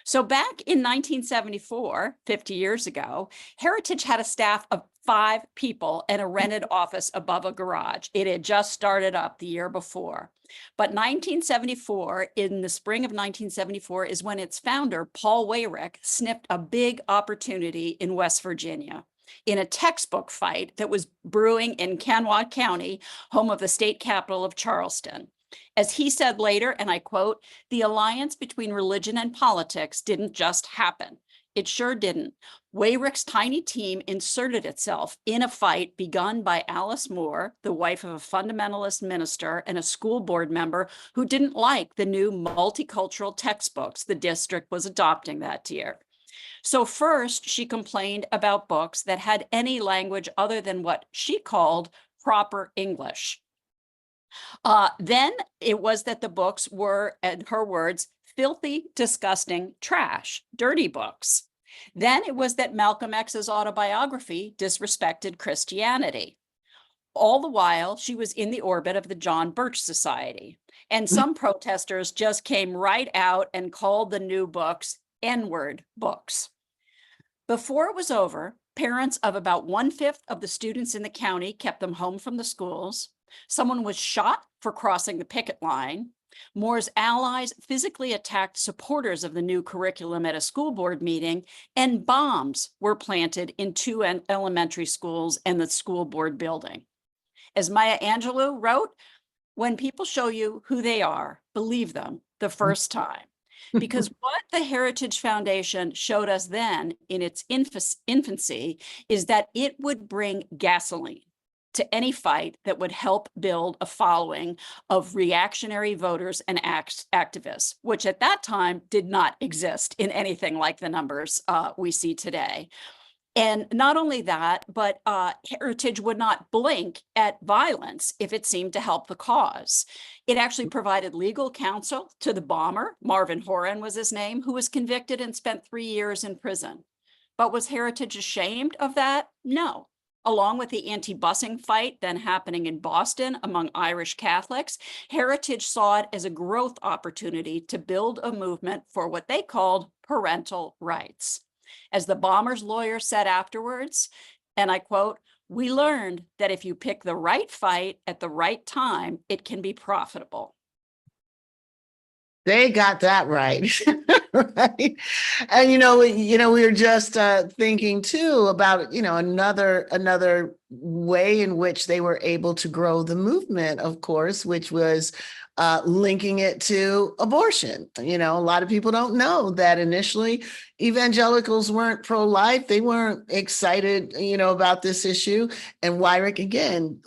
So back in 1974, 50 years ago, Heritage had a staff of 5 people and a rented office above a garage. It had just started up the year before. But 1974, in the spring of 1974, is when its founder, Paul Weyrich, sniffed a big opportunity in West Virginia in a textbook fight that was brewing in Kanawha County, home of the state capital of Charleston. As he said later, and I quote, "The alliance between religion and politics didn't just happen. It sure didn't. Weyrich's tiny team inserted itself in a fight begun by Alice Moore, the wife of a fundamentalist minister and a school board member who didn't like the new multicultural textbooks the district was adopting that year. So first, she complained about books that had any language other than what she called proper English. Then it was that the books were, in her words, filthy, disgusting trash, dirty books. Then it was that Malcolm X's autobiography disrespected Christianity. All the while, she was in the orbit of the John Birch Society. And some protesters just came right out and called the new books N-word books. Before it was over, parents of about 1/5 of the students in the county kept them home from the schools. Someone was shot for crossing the picket line. Moore's allies physically attacked supporters of the new curriculum at a school board meeting, and bombs were planted in 2 elementary schools and the school board building. As Maya Angelou wrote, when people show you who they are, believe them the first time. Because what the Heritage Foundation showed us then in its infancy is that it would bring gasoline to any fight that would help build a following of reactionary voters and activists, which at that time did not exist in anything like the numbers we see today. And not only that, but Heritage would not blink at violence if it seemed to help the cause. It actually provided legal counsel to the bomber, Marvin Horan was his name, who was convicted and spent 3 years in prison. But was Heritage ashamed of that? No. Along with the anti-busing fight then happening in Boston among Irish Catholics, Heritage saw it as a growth opportunity to build a movement for what they called parental rights. As the bomber's lawyer said afterwards, and I quote, "We learned that if you pick the right fight at the right time, it can be profitable." They got that right. Right. And we were just thinking too about another way in which they were able to grow the movement, of course, which was linking it to abortion. A lot of people don't know that initially evangelicals weren't pro-life. They weren't excited, about this issue. And Weyrich, again,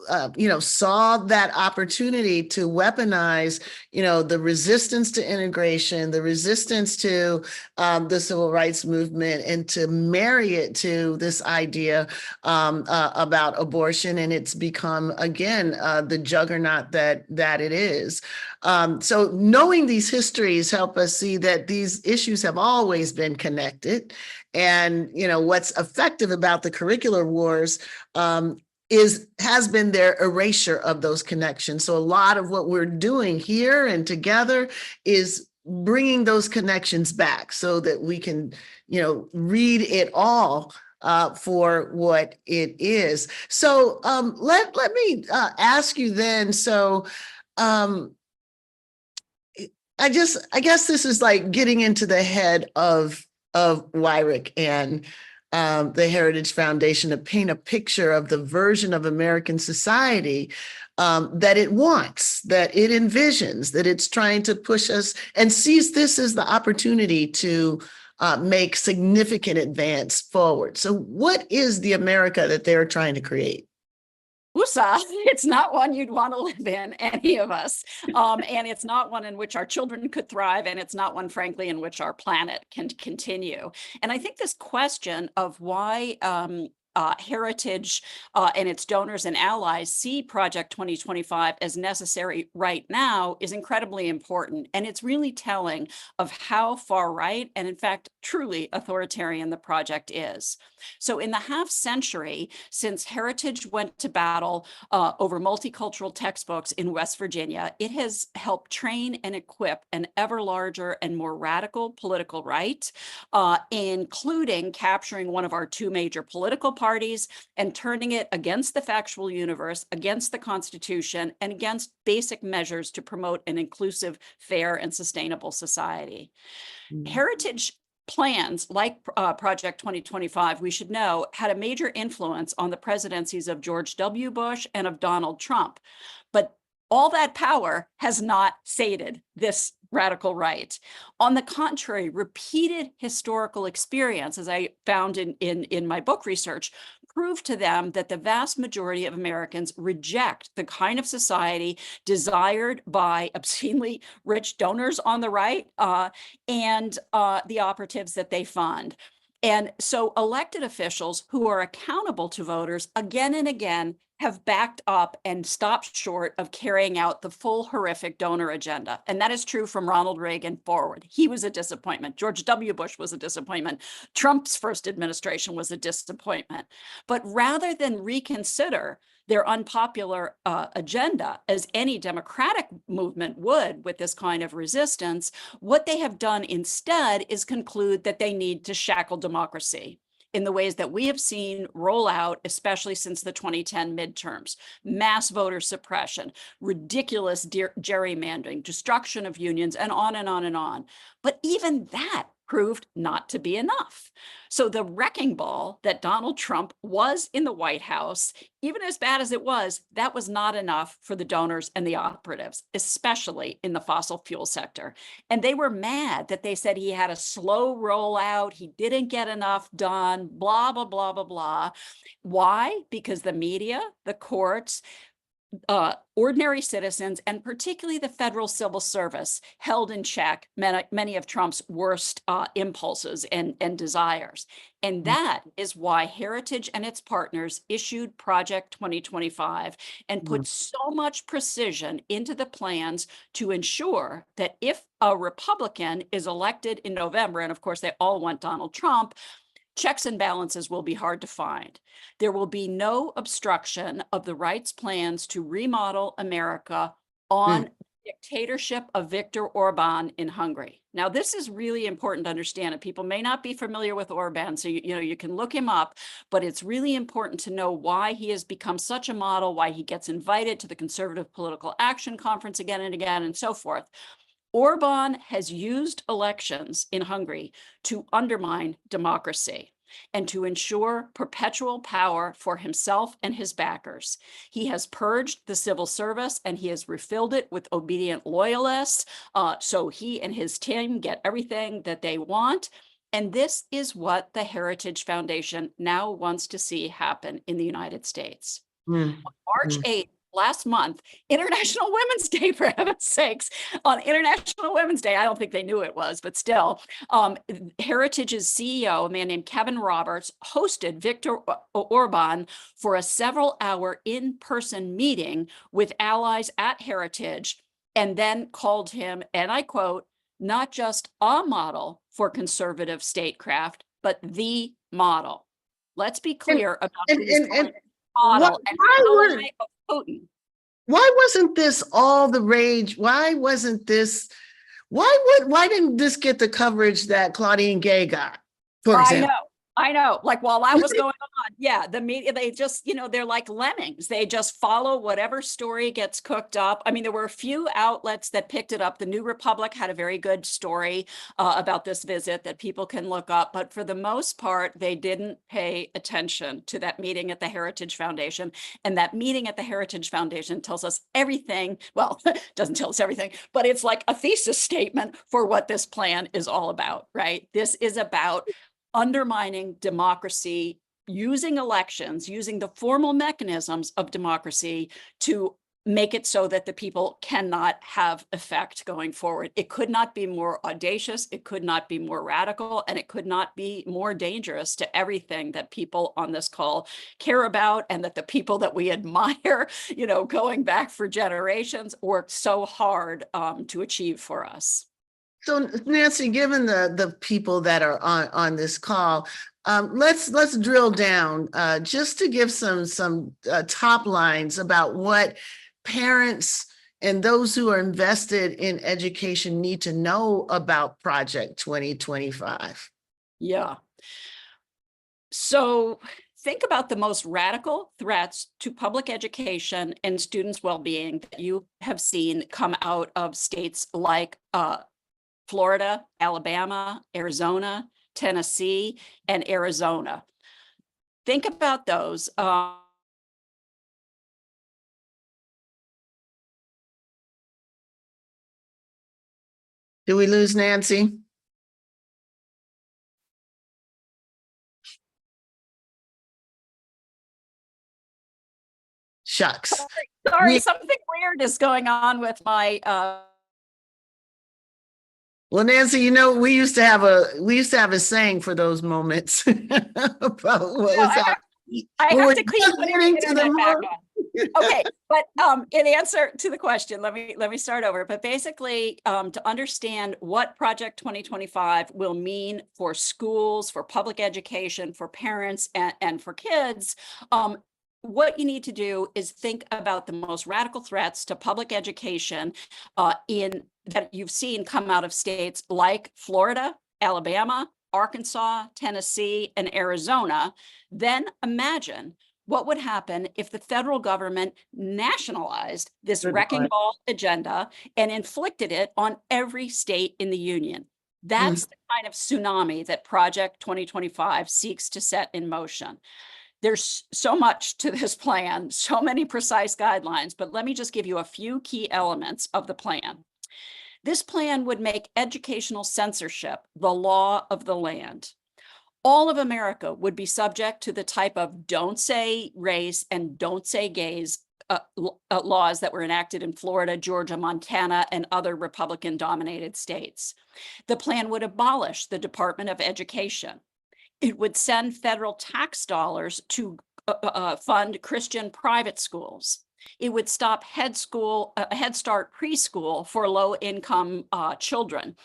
saw that opportunity to weaponize, the resistance to integration, the resistance to the civil rights movement, and to marry it to this idea about abortion. And it's become, again, the juggernaut that it is. So knowing these histories help us see that these issues have always been connected. And, what's effective about the curricular wars has been their erasure of those connections. So a lot of what we're doing here and together is bringing those connections back so that we can, read it all for what it is. So let me ask you then. So I guess this is like getting into the head of Weyrich and the Heritage Foundation to paint a picture of the version of American society that it wants, that it envisions, that it's trying to push us, and sees this as the opportunity to make significant advance forward. So what is the America that they're trying to create? USA, it's not one you'd want to live in, any of us. And it's not one in which our children could thrive. And it's not one, frankly, in which our planet can continue. And I think this question of why Heritage and its donors and allies see Project 2025 as necessary right now is incredibly important. And it's really telling of how far right and, in fact, truly authoritarian the project is. So in the half century since Heritage went to battle over multicultural textbooks in West Virginia, it has helped train and equip an ever larger and more radical political right, including capturing one of our 2 major political parties and turning it against the factual universe, against the Constitution, and against basic measures to promote an inclusive, fair, and sustainable society. Heritage plans like Project 2025, we should know, had a major influence on the presidencies of George W. Bush and of Donald Trump. But all that power has not sated this radical right. On the contrary, repeated historical experience, as I found in my book research, prove to them that the vast majority of Americans reject the kind of society desired by obscenely rich donors on the right and the operatives that they fund. And so elected officials who are accountable to voters again and again have backed up and stopped short of carrying out the full horrific donor agenda. And that is true from Ronald Reagan forward. He was a disappointment. George W. Bush was a disappointment. Trump's first administration was a disappointment. But rather than reconsider their unpopular agenda, as any democratic movement would with this kind of resistance, what they have done instead is conclude that they need to shackle democracy in the ways that we have seen roll out, especially since the 2010 midterms: mass voter suppression, ridiculous gerrymandering, destruction of unions, and on and on and on. But even that proved not to be enough. So the wrecking ball that Donald Trump was in the White House, even as bad as it was, that was not enough for the donors and the operatives, especially in the fossil fuel sector. And they were mad that they said he had a slow rollout, he didn't get enough done, blah, blah, blah, blah, blah. Why? Because the media, the courts, ordinary citizens, and particularly the federal civil service held in check many of Trump's worst impulses and desires. And that is why Heritage and its partners issued Project 2025 and put so much precision into the plans to ensure that if a Republican is elected in November, and of course they all want Donald Trump, checks and balances will be hard to find. There will be no obstruction of the right's plans to remodel America on dictatorship of Viktor Orban in Hungary. Now, this is really important to understand, and people may not be familiar with Orban, so you can look him up, but it's really important to know why he has become such a model, why he gets invited to the Conservative Political Action Conference again and again, and so forth. Orban has used elections in Hungary to undermine democracy and to ensure perpetual power for himself and his backers. He has purged the civil service and he has refilled it with obedient loyalists, so he and his team get everything that they want. And this is what the Heritage Foundation now wants to see happen in the United States. On March 8th, last month, International Women's Day, for heaven's sakes, on International Women's Day, I don't think they knew it was, but still, Heritage's CEO, a man named Kevin Roberts, hosted Viktor Orban for a several-hour in-person meeting with allies at Heritage, and then called him, and I quote, not just a model for conservative statecraft, but the model. Let's be clear about this model and how potent. Why wasn't this all the rage? Why didn't this get the coverage that Claudine Gay got, for example? I know. Like while that was going on, yeah, the media, they just, they're like lemmings. They just follow whatever story gets cooked up. I mean, there were a few outlets that picked it up. The New Republic had a very good story about this visit that people can look up. But for the most part, they didn't pay attention to that meeting at the Heritage Foundation. And that meeting at the Heritage Foundation tells us everything. Well, doesn't tell us everything, but it's like a thesis statement for what this plan is all about, right? This is about undermining democracy, using elections, using the formal mechanisms of democracy to make it so that the people cannot have effect going forward. It could not be more audacious, it could not be more radical, and it could not be more dangerous to everything that people on this call care about and that the people that we admire, going back for generations, worked so hard to achieve for us. So Nancy, given the people that are on this call, let's drill down just to give some top lines about what parents and those who are invested in education need to know about Project 2025. Yeah. So think about the most radical threats to public education and students' well-being that you have seen come out of states like Florida, Alabama, Arizona, Tennessee, and Arizona. Think about those. Did we lose Nancy? Shucks. Sorry, something weird is going on with my Well, Nancy, you know, we used to have a saying for those moments about what was happening. I When have we're to clean just putting getting the to internet back the on. Okay, but in answer to the question, let me start over. But basically, to understand what Project 2025 will mean for schools, for public education, for parents, and for kids, what you need to do is think about the most radical threats to public education that you've seen come out of states like Florida, Alabama, Arkansas, Tennessee, and Arizona. Then imagine what would happen if the federal government nationalized this Good wrecking Lord. ball agenda and inflicted it on every state in the union. That's the kind of tsunami that Project 2025 seeks to set in motion. There's so much to this plan, so many precise guidelines, but let me just give you a few key elements of the plan. This plan would make educational censorship the law of the land. All of America would be subject to the type of don't say race and don't say gays laws that were enacted in Florida, Georgia, Montana, and other Republican-dominated states. The plan would abolish the Department of Education. It would send federal tax dollars to fund Christian private schools. It would stop Head Start preschool for low-income children.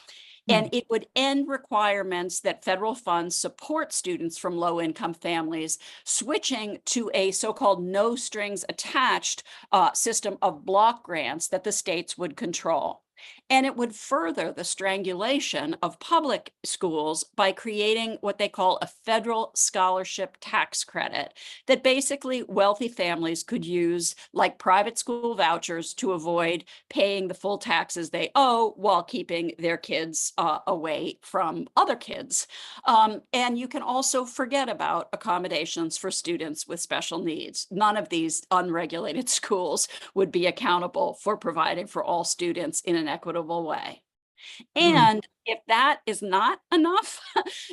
And it would end requirements that federal funds support students from low-income families, switching to a so-called no strings attached system of block grants that the states would control. And it would further the strangulation of public schools by creating what they call a federal scholarship tax credit that basically wealthy families could use like private school vouchers to avoid paying the full taxes they owe while keeping their kids away from other kids. And you can also forget about accommodations for students with special needs. None of these unregulated schools would be accountable for providing for all students in an equitable way. And if that is not enough,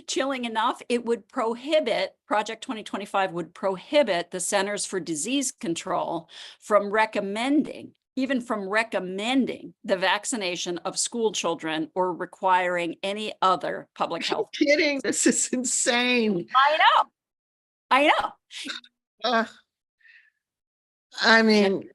chilling enough, it would prohibit, Project 2025 would prohibit the Centers for Disease Control from recommending the vaccination of school children or requiring any other public health. Kidding. This is insane. I know. I mean,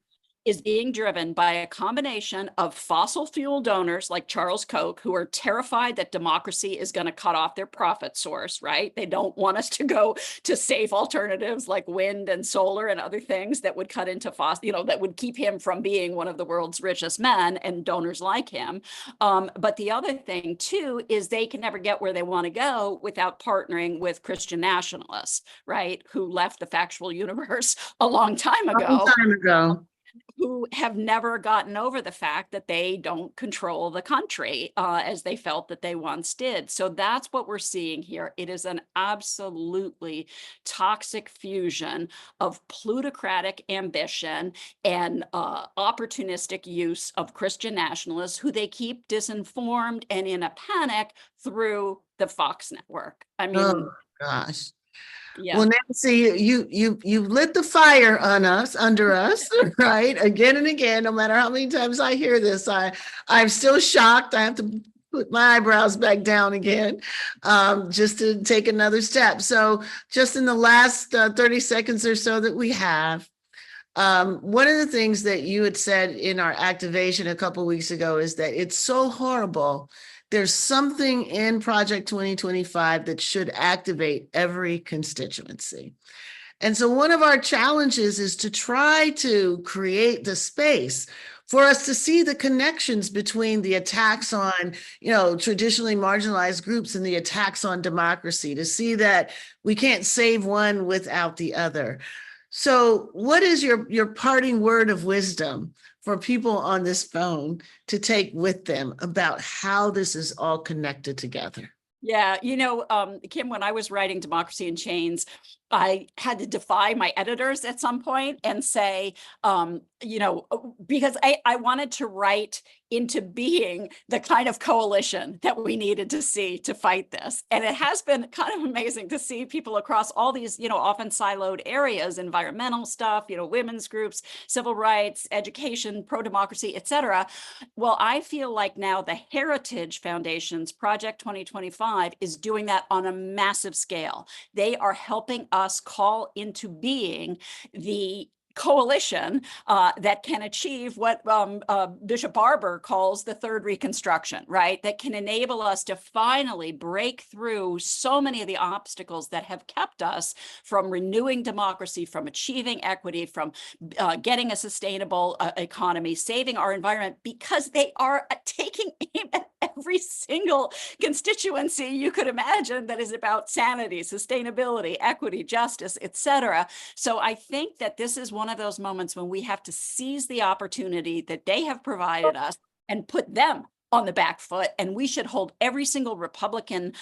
is being driven by a combination of fossil fuel donors like Charles Koch, who are terrified that democracy is going to cut off their profit source, right? They don't want us to go to safe alternatives like wind and solar and other things that would cut into fossil, that would keep him from being one of the world's richest men, and donors like him. But the other thing too is they can never get where they want to go without partnering with Christian nationalists, right? Who left the factual universe a long time ago. Who have never gotten over the fact that they don't control the country as they felt that they once did. So that's what we're seeing here. It is an absolutely toxic fusion of plutocratic ambition and opportunistic use of Christian nationalists who they keep disinformed and in a panic through the Fox network. I mean, oh gosh. Yeah. Well, Nancy, you lit the fire on us, under us, right? Again and again, no matter how many times I hear this, I'm still shocked. I have to put my eyebrows back down again, just to take another step. So just in the last 30 seconds or so that we have, one of the things that you had said in our activation a couple of weeks ago is that it's so horrible. There's something in Project 2025 that should activate every constituency. And so one of our challenges is to try to create the space for us to see the connections between the attacks on, traditionally marginalized groups and the attacks on democracy, to see that we can't save one without the other. So what is your parting word of wisdom for people on this phone to take with them about how this is all connected together? Yeah, Kim, when I was writing Democracy in Chains, I had to defy my editors at some point and say, because I wanted to write into being the kind of coalition that we needed to see to fight this. And it has been kind of amazing to see people across all these, often siloed areas, environmental stuff, women's groups, civil rights, education, pro-democracy, et cetera. Well, I feel like now the Heritage Foundation's Project 2025 is doing that on a massive scale. They are helping us call into being the coalition that can achieve what Bishop Barber calls the third reconstruction, right? That can enable us to finally break through so many of the obstacles that have kept us from renewing democracy, from achieving equity, from getting a sustainable economy, saving our environment, because they are taking aim at every single constituency you could imagine that is about sanity, sustainability, equity, justice, et cetera. So I think that this is one of those moments when we have to seize the opportunity that they have provided us and put them on the back foot. And we should hold every single Republican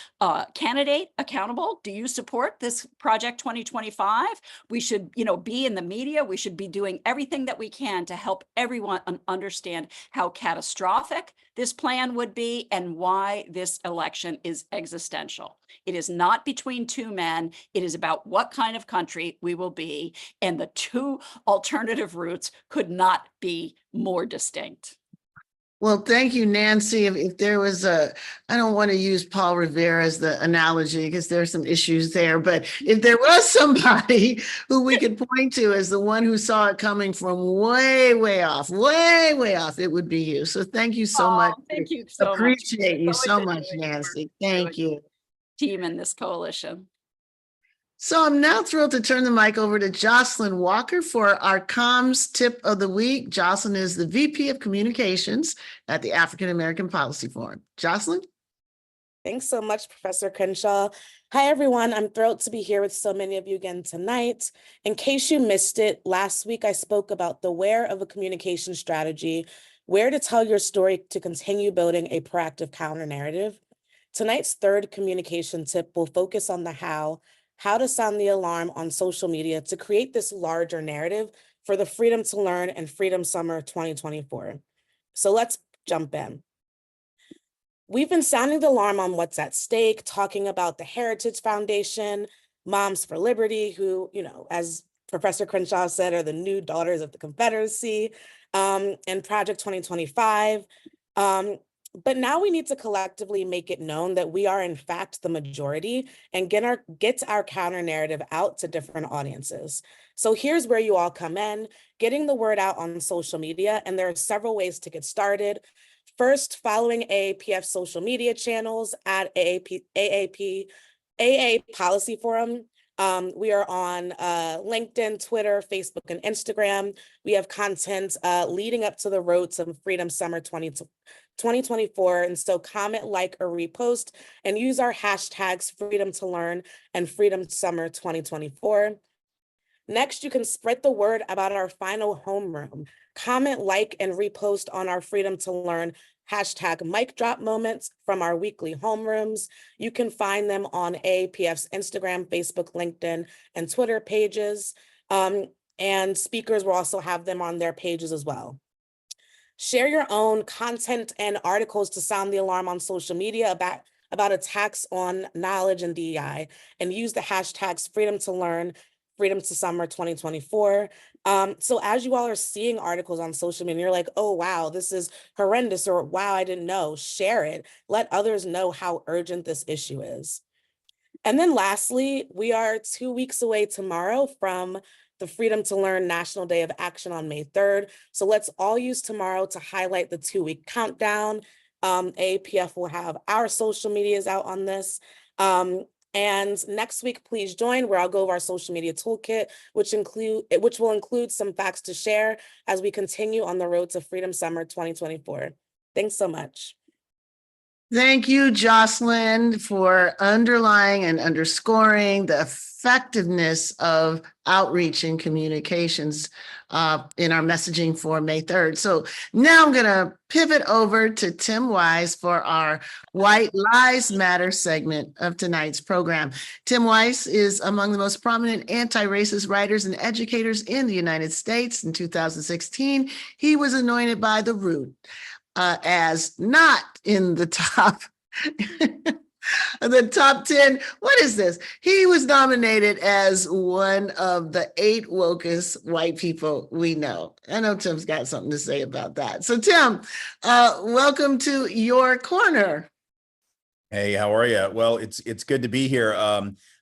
candidate accountable. Do you support this Project 2025? We should, be in the media. We should be doing everything that we can to help everyone understand how catastrophic this plan would be and why this election is existential. It is not between two men. It is about what kind of country we will be. And the two alternative routes could not be more distinct. Well, thank you, Nancy. If there was I don't want to use Paul Revere as the analogy because there's some issues there, but if there was somebody who we could point to as the one who saw it coming from way, way off, it would be you. So thank you so much. Thank you so much. Appreciate you so much, Nancy. Thank you. Team in this coalition. So I'm now thrilled to turn the mic over to Jocelyn Walker for our comms tip of the week. Jocelyn is the VP of Communications at the African American Policy Forum. Jocelyn? Thanks so much, Professor Crenshaw. Hi, everyone. I'm thrilled to be here with so many of you again tonight. In case you missed it, last week I spoke about the where of a communication strategy, where to tell your story to continue building a proactive counter narrative. Tonight's third communication tip will focus on the how to sound the alarm on social media to create this larger narrative for the Freedom to Learn and Freedom Summer 2024. So let's jump in. We've been sounding the alarm on what's at stake, talking about the Heritage Foundation, Moms for Liberty, who, as Professor Crenshaw said, are the new daughters of the Confederacy, and Project 2025. But now we need to collectively make it known that we are in fact the majority and get our counter narrative out to different audiences. So here's where you all come in, getting the word out on social media, and there are several ways to get started. First, following AAPF social media channels at AA Policy Forum. We are on LinkedIn, Twitter, Facebook, and Instagram. We have content leading up to the Road to Freedom Summer 2024. And so comment, like, or repost, and use our hashtags Freedom to Learn and Freedom Summer 2024. Next, you can spread the word about our final homeroom. Comment, like, and repost on our Freedom to Learn hashtag mic drop moments from our weekly homerooms. You can find them on AAPF's Instagram, Facebook, LinkedIn, and Twitter pages. And speakers will also have them on their pages as well. Share your own content and articles to sound the alarm on social media about attacks on knowledge and DEI, and use the hashtags Freedom to Learn, Freedom to Summer 2024. So as you all are seeing articles on social media, you're like, oh, wow, this is horrendous, or wow, I didn't know, share it. Let others know how urgent this issue is. And then lastly, we are 2 weeks away tomorrow from the Freedom to Learn National Day of Action on May 3rd. So let's all use tomorrow to highlight the 2-week countdown. AAPF will have our social medias out on this. And next week, please join where I'll go over our social media toolkit, which will include some facts to share as we continue on the road to Freedom Summer 2024. Thanks so much. Thank you, Jocelyn, for underlying and underscoring the effectiveness of outreach and communications in our messaging for May 3rd. So now I'm going to pivot over to Tim Wise for our White Lives Matter segment of tonight's program. Tim Wise is among the most prominent anti-racist writers and educators in the United States. In 2016, he was anointed by The Root as not in the top the top 10. What is this? He was nominated as one of the 8 wokest white people we know. I know Tim's got something to say about that. So Tim, welcome to your corner. Hey, how are you? Well, it's good to be here.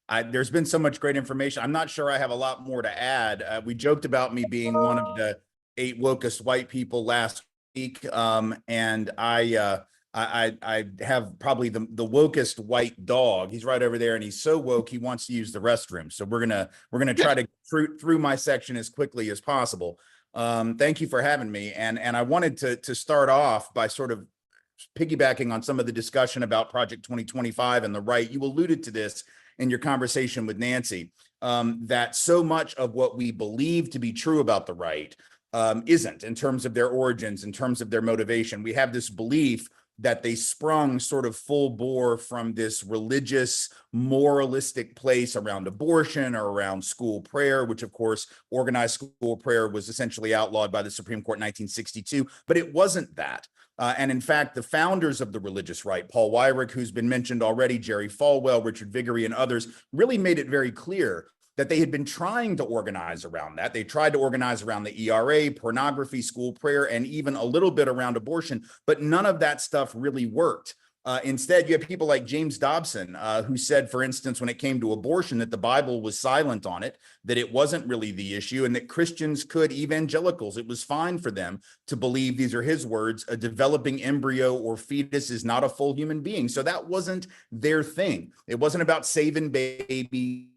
There's been so much great information. I'm not sure I have a lot more to add. We joked about me being one of the 8 wokest white people last week, and I have probably the wokest white dog. He's right over there, and he's so woke he wants to use the restroom. So we're gonna try to get through my section as quickly as possible. Thank you for having me, and I wanted to start off by sort of piggybacking on some of the discussion about Project 2025 and the right. You alluded to this in your conversation with Nancy, that so much of what we believe to be true about the right isn't, in terms of their origins, in terms of their motivation. We have this belief that they sprung sort of full bore from this religious, moralistic place around abortion or around school prayer, which of course, organized school prayer was essentially outlawed by the Supreme Court in 1962, but it wasn't that. And in fact, the founders of the religious right, Paul Weyrich, who's been mentioned already, Jerry Falwell, Richard Viguerie, and others, really made it very clear that they had been trying to organize around that. They tried to organize around the ERA, pornography, school prayer, and even a little bit around abortion, but none of that stuff really worked. Instead, you have people like James Dobson, who said, for instance, when it came to abortion, that the Bible was silent on it, that it wasn't really the issue, and that Christians could, evangelicals, it was fine for them to believe, these are his words, a developing embryo or fetus is not a full human being. So that wasn't their thing. It wasn't about saving babies,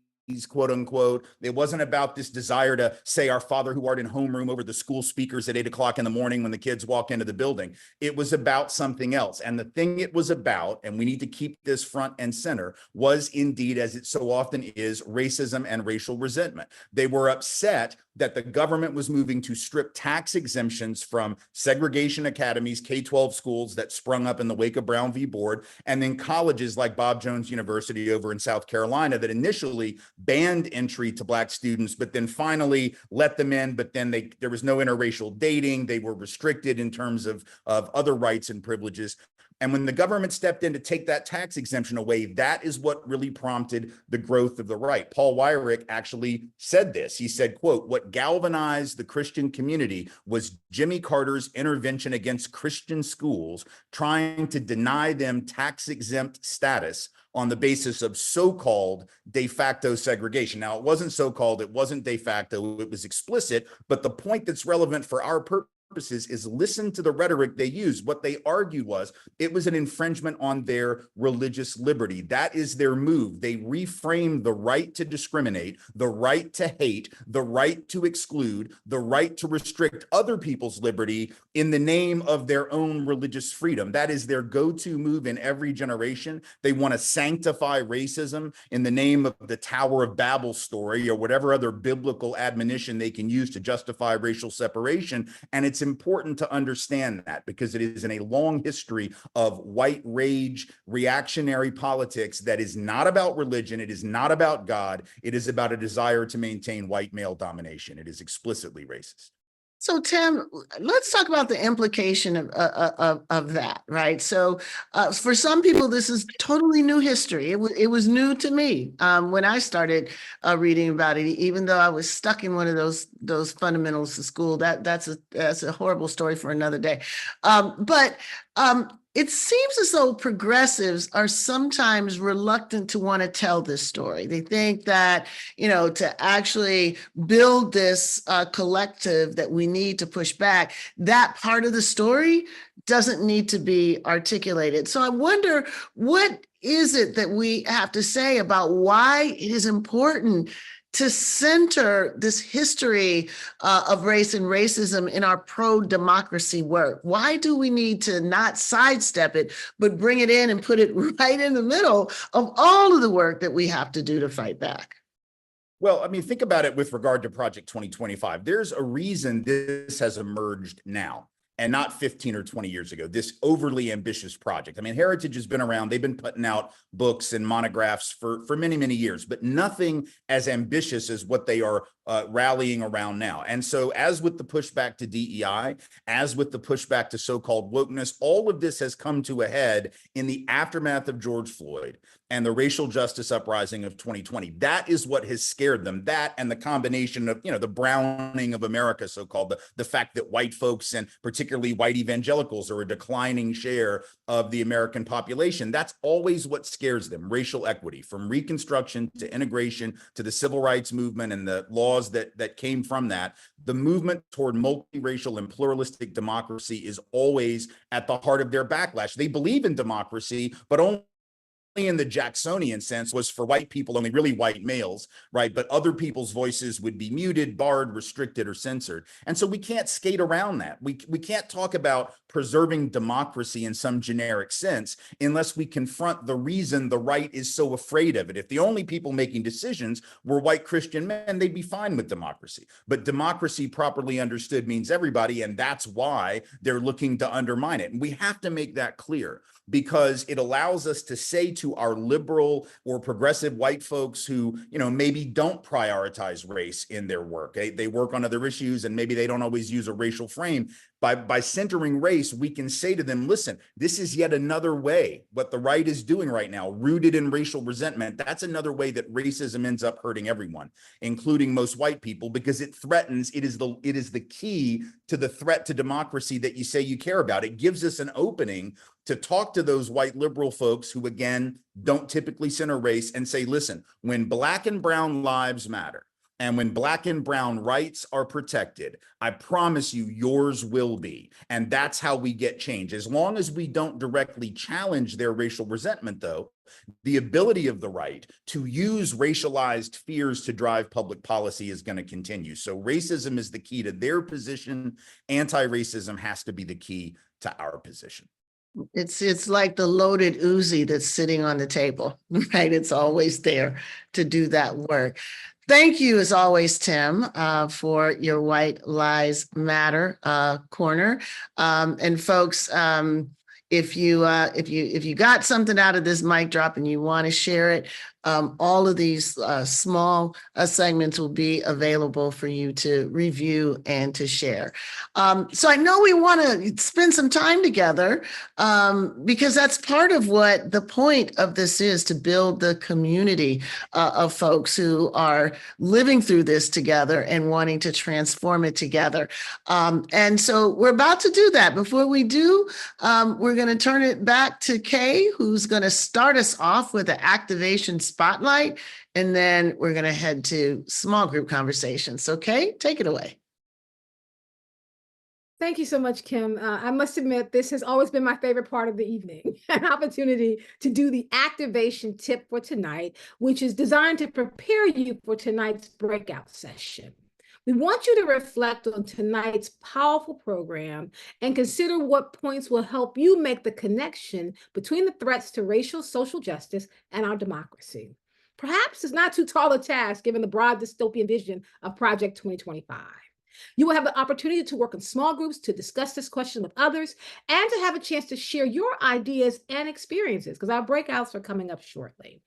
quote unquote. It wasn't about this desire to say our Father who art in homeroom over the school speakers at 8 o'clock in the morning when the kids walk into the building. It was about something else. And the thing it was about, and we need to keep this front and center, was indeed, as it so often is, racism and racial resentment. They were upset that the government was moving to strip tax exemptions from segregation academies, K-12 schools that sprung up in the wake of Brown v. Board, and then colleges like Bob Jones University over in South Carolina that initially banned entry to Black students, but then finally let them in, but then there was no interracial dating. They were restricted in terms of other rights and privileges. And when the government stepped in to take that tax exemption away, that is what really prompted the growth of the right. Paul Weyrich actually said this. He said, quote, "What galvanized the Christian community was Jimmy Carter's intervention against Christian schools, trying to deny them tax-exempt status on the basis of so-called de facto segregation." Now, it wasn't so-called, it wasn't de facto, it was explicit, but the point that's relevant for our purposes is listen to the rhetoric they used. What they argued was it was an infringement on their religious liberty. That is their move. They reframed the right to discriminate, the right to hate, the right to exclude, the right to restrict other people's liberty in the name of their own religious freedom. That is their go-to move in every generation. They want to sanctify racism in the name of the Tower of Babel story or whatever other biblical admonition they can use to justify racial separation. And it's important to understand that because it is in a long history of white rage, reactionary politics that is not about religion. It is not about God. It is about a desire to maintain white male domination. It is explicitly racist. So Tim, let's talk about the implication of that, right? So for some people, this is totally new history. It was new to me when I started reading about it, even though I was stuck in one of those fundamentals of school. That's a horrible story for another day. But it seems as though progressives are sometimes reluctant to want to tell this story. They think that, to actually build this collective that we need to push back, that part of the story doesn't need to be articulated. So I wonder, what is it that we have to say about why it is important to center this history of race and racism in our pro-democracy work? Why do we need to not sidestep it, but bring it in and put it right in the middle of all of the work that we have to do to fight back? Well, I mean, think about it with regard to Project 2025. There's a reason this has emerged now and not 15 or 20 years ago, this overly ambitious project. I mean, Heritage has been around. They've been putting out books and monographs for many, many years, but nothing as ambitious as what they are rallying around now. And so as with the pushback to DEI, as with the pushback to so-called wokeness, all of this has come to a head in the aftermath of George Floyd and the racial justice uprising of 2020. That is what has scared them. That and the combination of, the browning of America, so-called, the fact that white folks and particularly white evangelicals are a declining share of the American population. That's always what scares them, racial equity, from Reconstruction to integration to the civil rights movement and the laws that came from that. The movement toward multiracial and pluralistic democracy is always at the heart of their backlash. They believe in democracy, but only in the Jacksonian sense was for white people, only really white males, right? But other people's voices would be muted, barred, restricted, or censored. And so we can't skate around that. We can't talk about preserving democracy in some generic sense unless we confront the reason the right is so afraid of it. If the only people making decisions were white Christian men, they'd be fine with democracy. But democracy properly understood means everybody, and that's why they're looking to undermine it. And we have to make that clear, because it allows us to say to our liberal or progressive white folks who, maybe don't prioritize race in their work. They work on other issues and maybe they don't always use a racial frame. By centering race, we can say to them, listen, this is yet another way. What the right is doing right now, rooted in racial resentment, that's another way that racism ends up hurting everyone, including most white people, because it is the key to the threat to democracy that you say you care about. It gives us an opening to talk to those white liberal folks who, again, don't typically center race and say, listen, when Black and brown lives matter, and when Black and brown rights are protected, I promise you, yours will be. And that's how we get change. As long as we don't directly challenge their racial resentment, though, the ability of the right to use racialized fears to drive public policy is going to continue. So racism is the key to their position. Anti-racism has to be the key to our position. It's like the loaded Uzi that's sitting on the table, right? It's always there to do that work. Thank you, as always, Tim, for your White Lives Matter corner. And folks, if you got something out of this mic drop and you want to share it, all of these small segments will be available for you to review and to share. So I know we want to spend some time together because that's part of what the point of this is, to build the community of folks who are living through this together and wanting to transform it together. And so we're about to do that. Before we do, we're going to turn it back to Kaye, who's going to start us off with the activation spotlight, and then we're going to head to small group conversations. So Kaye, take it away. Thank you so much, Kim. I must admit, this has always been my favorite part of the evening, an opportunity to do the activation tip for tonight, which is designed to prepare you for tonight's breakout session. We want you to reflect on tonight's powerful program and consider what points will help you make the connection between the threats to racial social justice and our democracy. Perhaps it's not too tall a task given the broad dystopian vision of Project 2025. You will have the opportunity to work in small groups to discuss this question with others and to have a chance to share your ideas and experiences, because our breakouts are coming up shortly.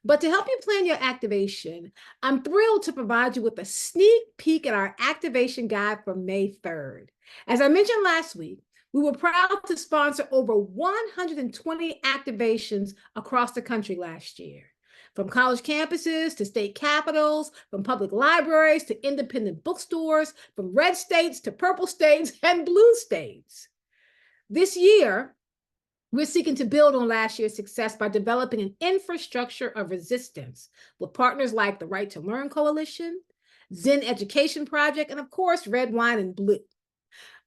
But to help you plan your activation, I'm thrilled to provide you with a sneak peek at our activation guide for May 3rd. As I mentioned last week, we were proud to sponsor over 120 activations across the country last year. From college campuses to state capitals, from public libraries to independent bookstores, from red states to purple states and blue states. This year, we're seeking to build on last year's success by developing an infrastructure of resistance with partners like the Right to Learn Coalition, Zen Education Project, and of course, Red Wine and Blue.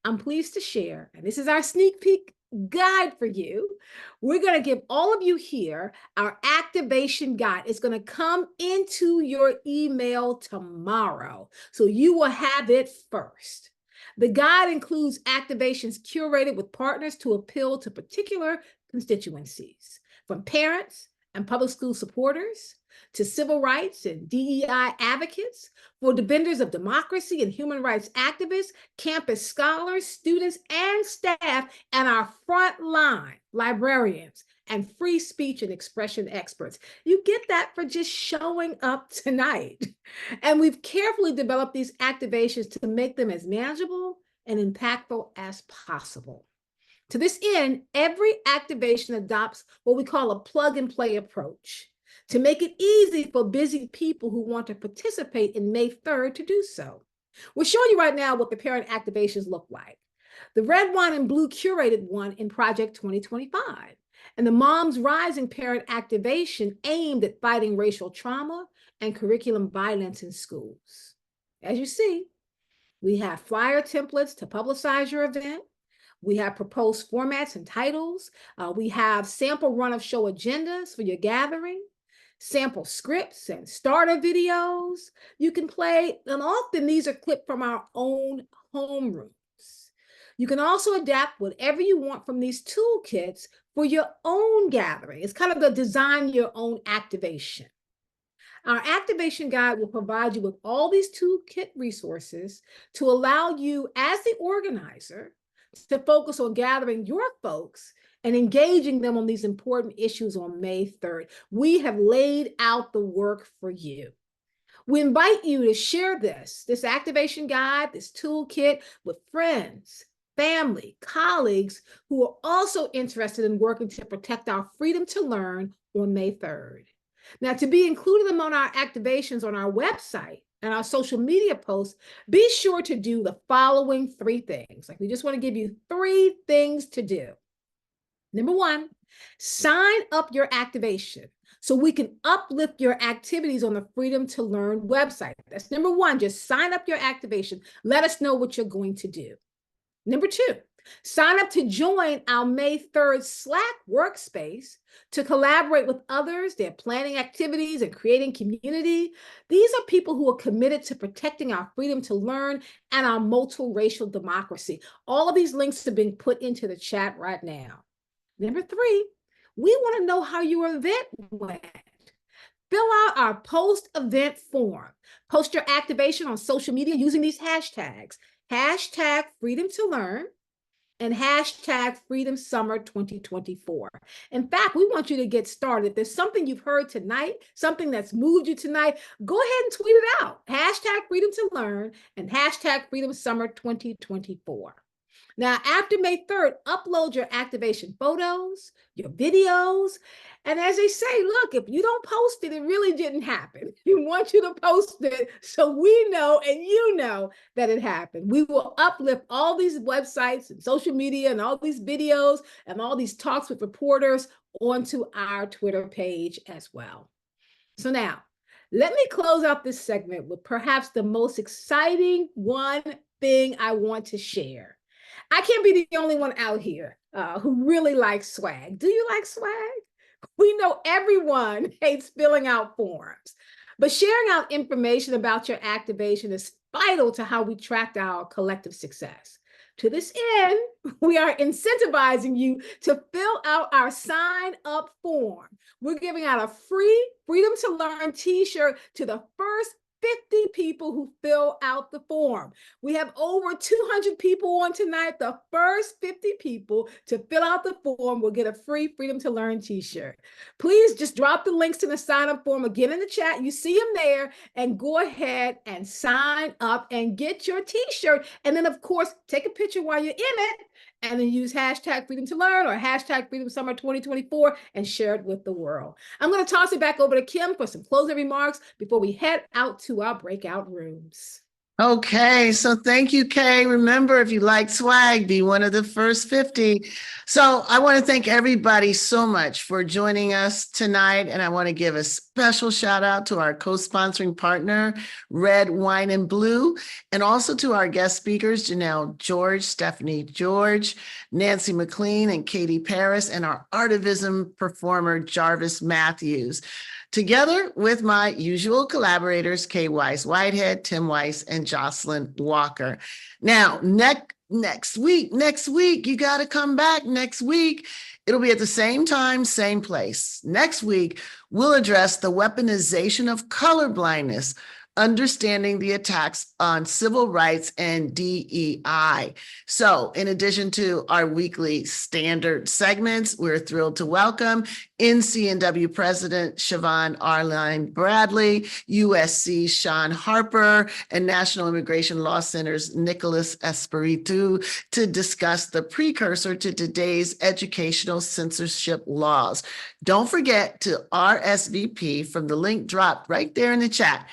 I'm pleased to share, and this is our sneak peek guide for you. We're going to give all of you here our activation guide. It's going to come into your email tomorrow, so you will have it first. The guide includes activations curated with partners to appeal to particular constituencies, from parents and public school supporters to civil rights and DEI advocates, for defenders of democracy and human rights activists, campus scholars, students, and staff, and our frontline librarians and free speech and expression experts. You get that for just showing up tonight. And we've carefully developed these activations to make them as manageable and impactful as possible. To this end, every activation adopts what we call a plug and play approach to make it easy for busy people who want to participate in May 3rd to do so. We're showing you right now what the parent activations look like. The red, wine, and blue curated one in Project 2025, and the Moms Rising parent activation aimed at fighting racial trauma and curriculum violence in schools. As you see, we have flyer templates to publicize your event. We have proposed formats and titles. We have sample run of show agendas for your gathering, sample scripts and starter videos you can play. And often these are clipped from our own homerooms. You can also adapt whatever you want from these toolkits for your own gathering. It's kind of the design your own activation. Our activation guide will provide you with all these toolkit resources to allow you as the organizer to focus on gathering your folks and engaging them on these important issues on May 3rd. We have laid out the work for you. We invite you to share this activation guide, this toolkit with friends, family, colleagues who are also interested in working to protect our freedom to learn on May 3rd. Now, to be included among our activations on our website and our social media posts, be sure to do the following 3 things. Like, we just want to give you 3 things to do. Number 1, sign up your activation so we can uplift your activities on the Freedom to Learn website. That's number 1, just sign up your activation. Let us know what you're going to do. Number 2, sign up to join our May 3rd Slack workspace to collaborate with others. They're planning activities and creating community. These are people who are committed to protecting our freedom to learn and our multiracial democracy. All of these links are being put into the chat right now. Number 3, we want to know how your event went. Fill out our post-event form. Post your activation on social media using these hashtags. Hashtag Freedom to Learn and hashtag Freedom Summer 2024. In fact, we want you to get started. If there's something you've heard tonight, something that's moved you tonight, go ahead and tweet it out. Hashtag Freedom to Learn and hashtag Freedom Summer 2024. Now, after May 3rd, upload your activation photos, your videos, and as they say, look, if you don't post it, it really didn't happen. We want you to post it so we know and you know that it happened. We will uplift all these websites and social media and all these videos and all these talks with reporters onto our Twitter page as well. So now, let me close out this segment with perhaps the most exciting one thing I want to share. I can't be the only one out here who really likes swag. Do you like swag? We know everyone hates filling out forms, but sharing out information about your activation is vital to how we track our collective success. To this end, we are incentivizing you to fill out our sign up form. We're giving out a free Freedom to Learn t-shirt to the first 50 people who fill out the form. We have over 200 people on tonight. The first 50 people to fill out the form will get a free Freedom to Learn t-shirt. Please just drop the links to the sign-up form again in the chat. You see them there, and go ahead and sign up and get your t-shirt. And then, of course, take a picture while you're in it, and then use hashtag Freedom to Learn or hashtag Freedom Summer 2024 and share it with the world. I'm going to toss it back over to Kim for some closing remarks before we head out to our breakout rooms. Okay, so thank you, Kay. Remember, if you like swag, be one of the first 50. So I want to thank everybody so much for joining us tonight. And I want to give a special shout out to our co-sponsoring partner, Red, Wine, and Blue, and also to our guest speakers, Janel George, Stephanie George, Nancy MacLean, and Katie Paris, and our artivism performer, Jarvis Matthews. Together with my usual collaborators, Kaye Wise Whitehead, Tim Weiss, and Jocelyn Walker. Now, next week, you got to come back next week. It'll be at the same time, same place. Next week, we'll address the weaponization of colorblindness, understanding the attacks on civil rights and DEI. So in addition to our weekly standard segments, we're thrilled to welcome NCNW President Siobhan Arline Bradley, USC Sean Harper, and National Immigration Law Center's Nicholas Espiritu to discuss the precursor to today's educational censorship laws. Don't forget to RSVP from the link dropped right there in the chat.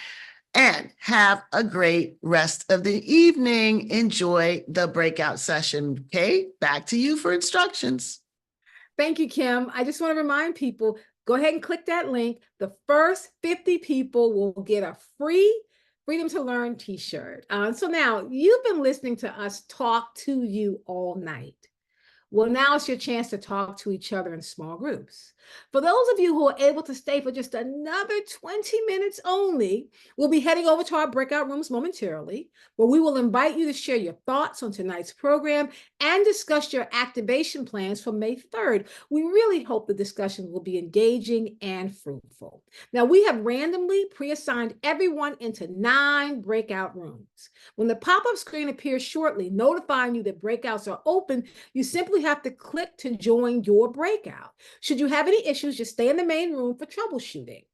And have a great rest of the evening. Enjoy the breakout session. Kay, back to you for instructions. Thank you, Kim. I just want to remind people, go ahead and click that link. The first 50 people will get a free Freedom to Learn t-shirt. So now you've been listening to us talk to you all night. Well, now it's your chance to talk to each other in small groups. For those of you who are able to stay for just another 20 minutes only, we'll be heading over to our breakout rooms momentarily, where we will invite you to share your thoughts on tonight's program and discuss your activation plans for May 3rd. We really hope the discussion will be engaging and fruitful. Now, we have randomly pre-assigned everyone into 9 breakout rooms. When the pop-up screen appears shortly, notifying you that breakouts are open, you simply have to click to join your breakout. Should you have any issues, just stay in the main room for troubleshooting.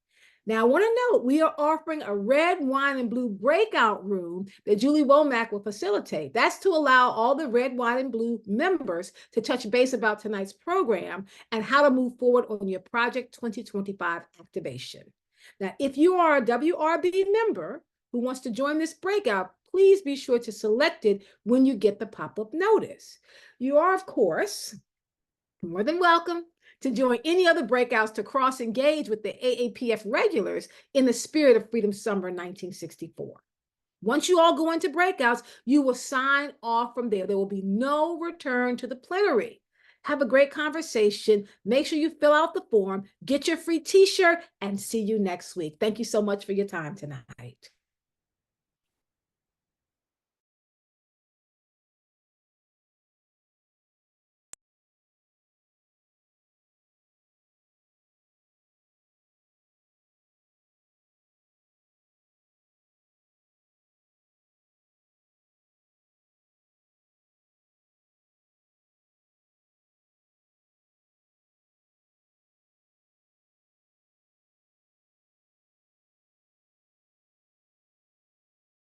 Now, I want to note, we are offering a red, wine, and blue breakout room that Julie Womack will facilitate. That's to allow all the red, wine, and blue members to touch base about tonight's program and how to move forward on your Project 2025 activation. Now, if you are a WRB member who wants to join this breakout, please be sure to select it when you get the pop-up notice. You are, of course, more than welcome to join any other breakouts to cross-engage with the AAPF regulars in the spirit of Freedom Summer 1964. Once you all go into breakouts, you will sign off from there. There will be no return to the plenary. Have a great conversation. Make sure you fill out the form, get your free t-shirt, and see you next week. Thank you so much for your time tonight.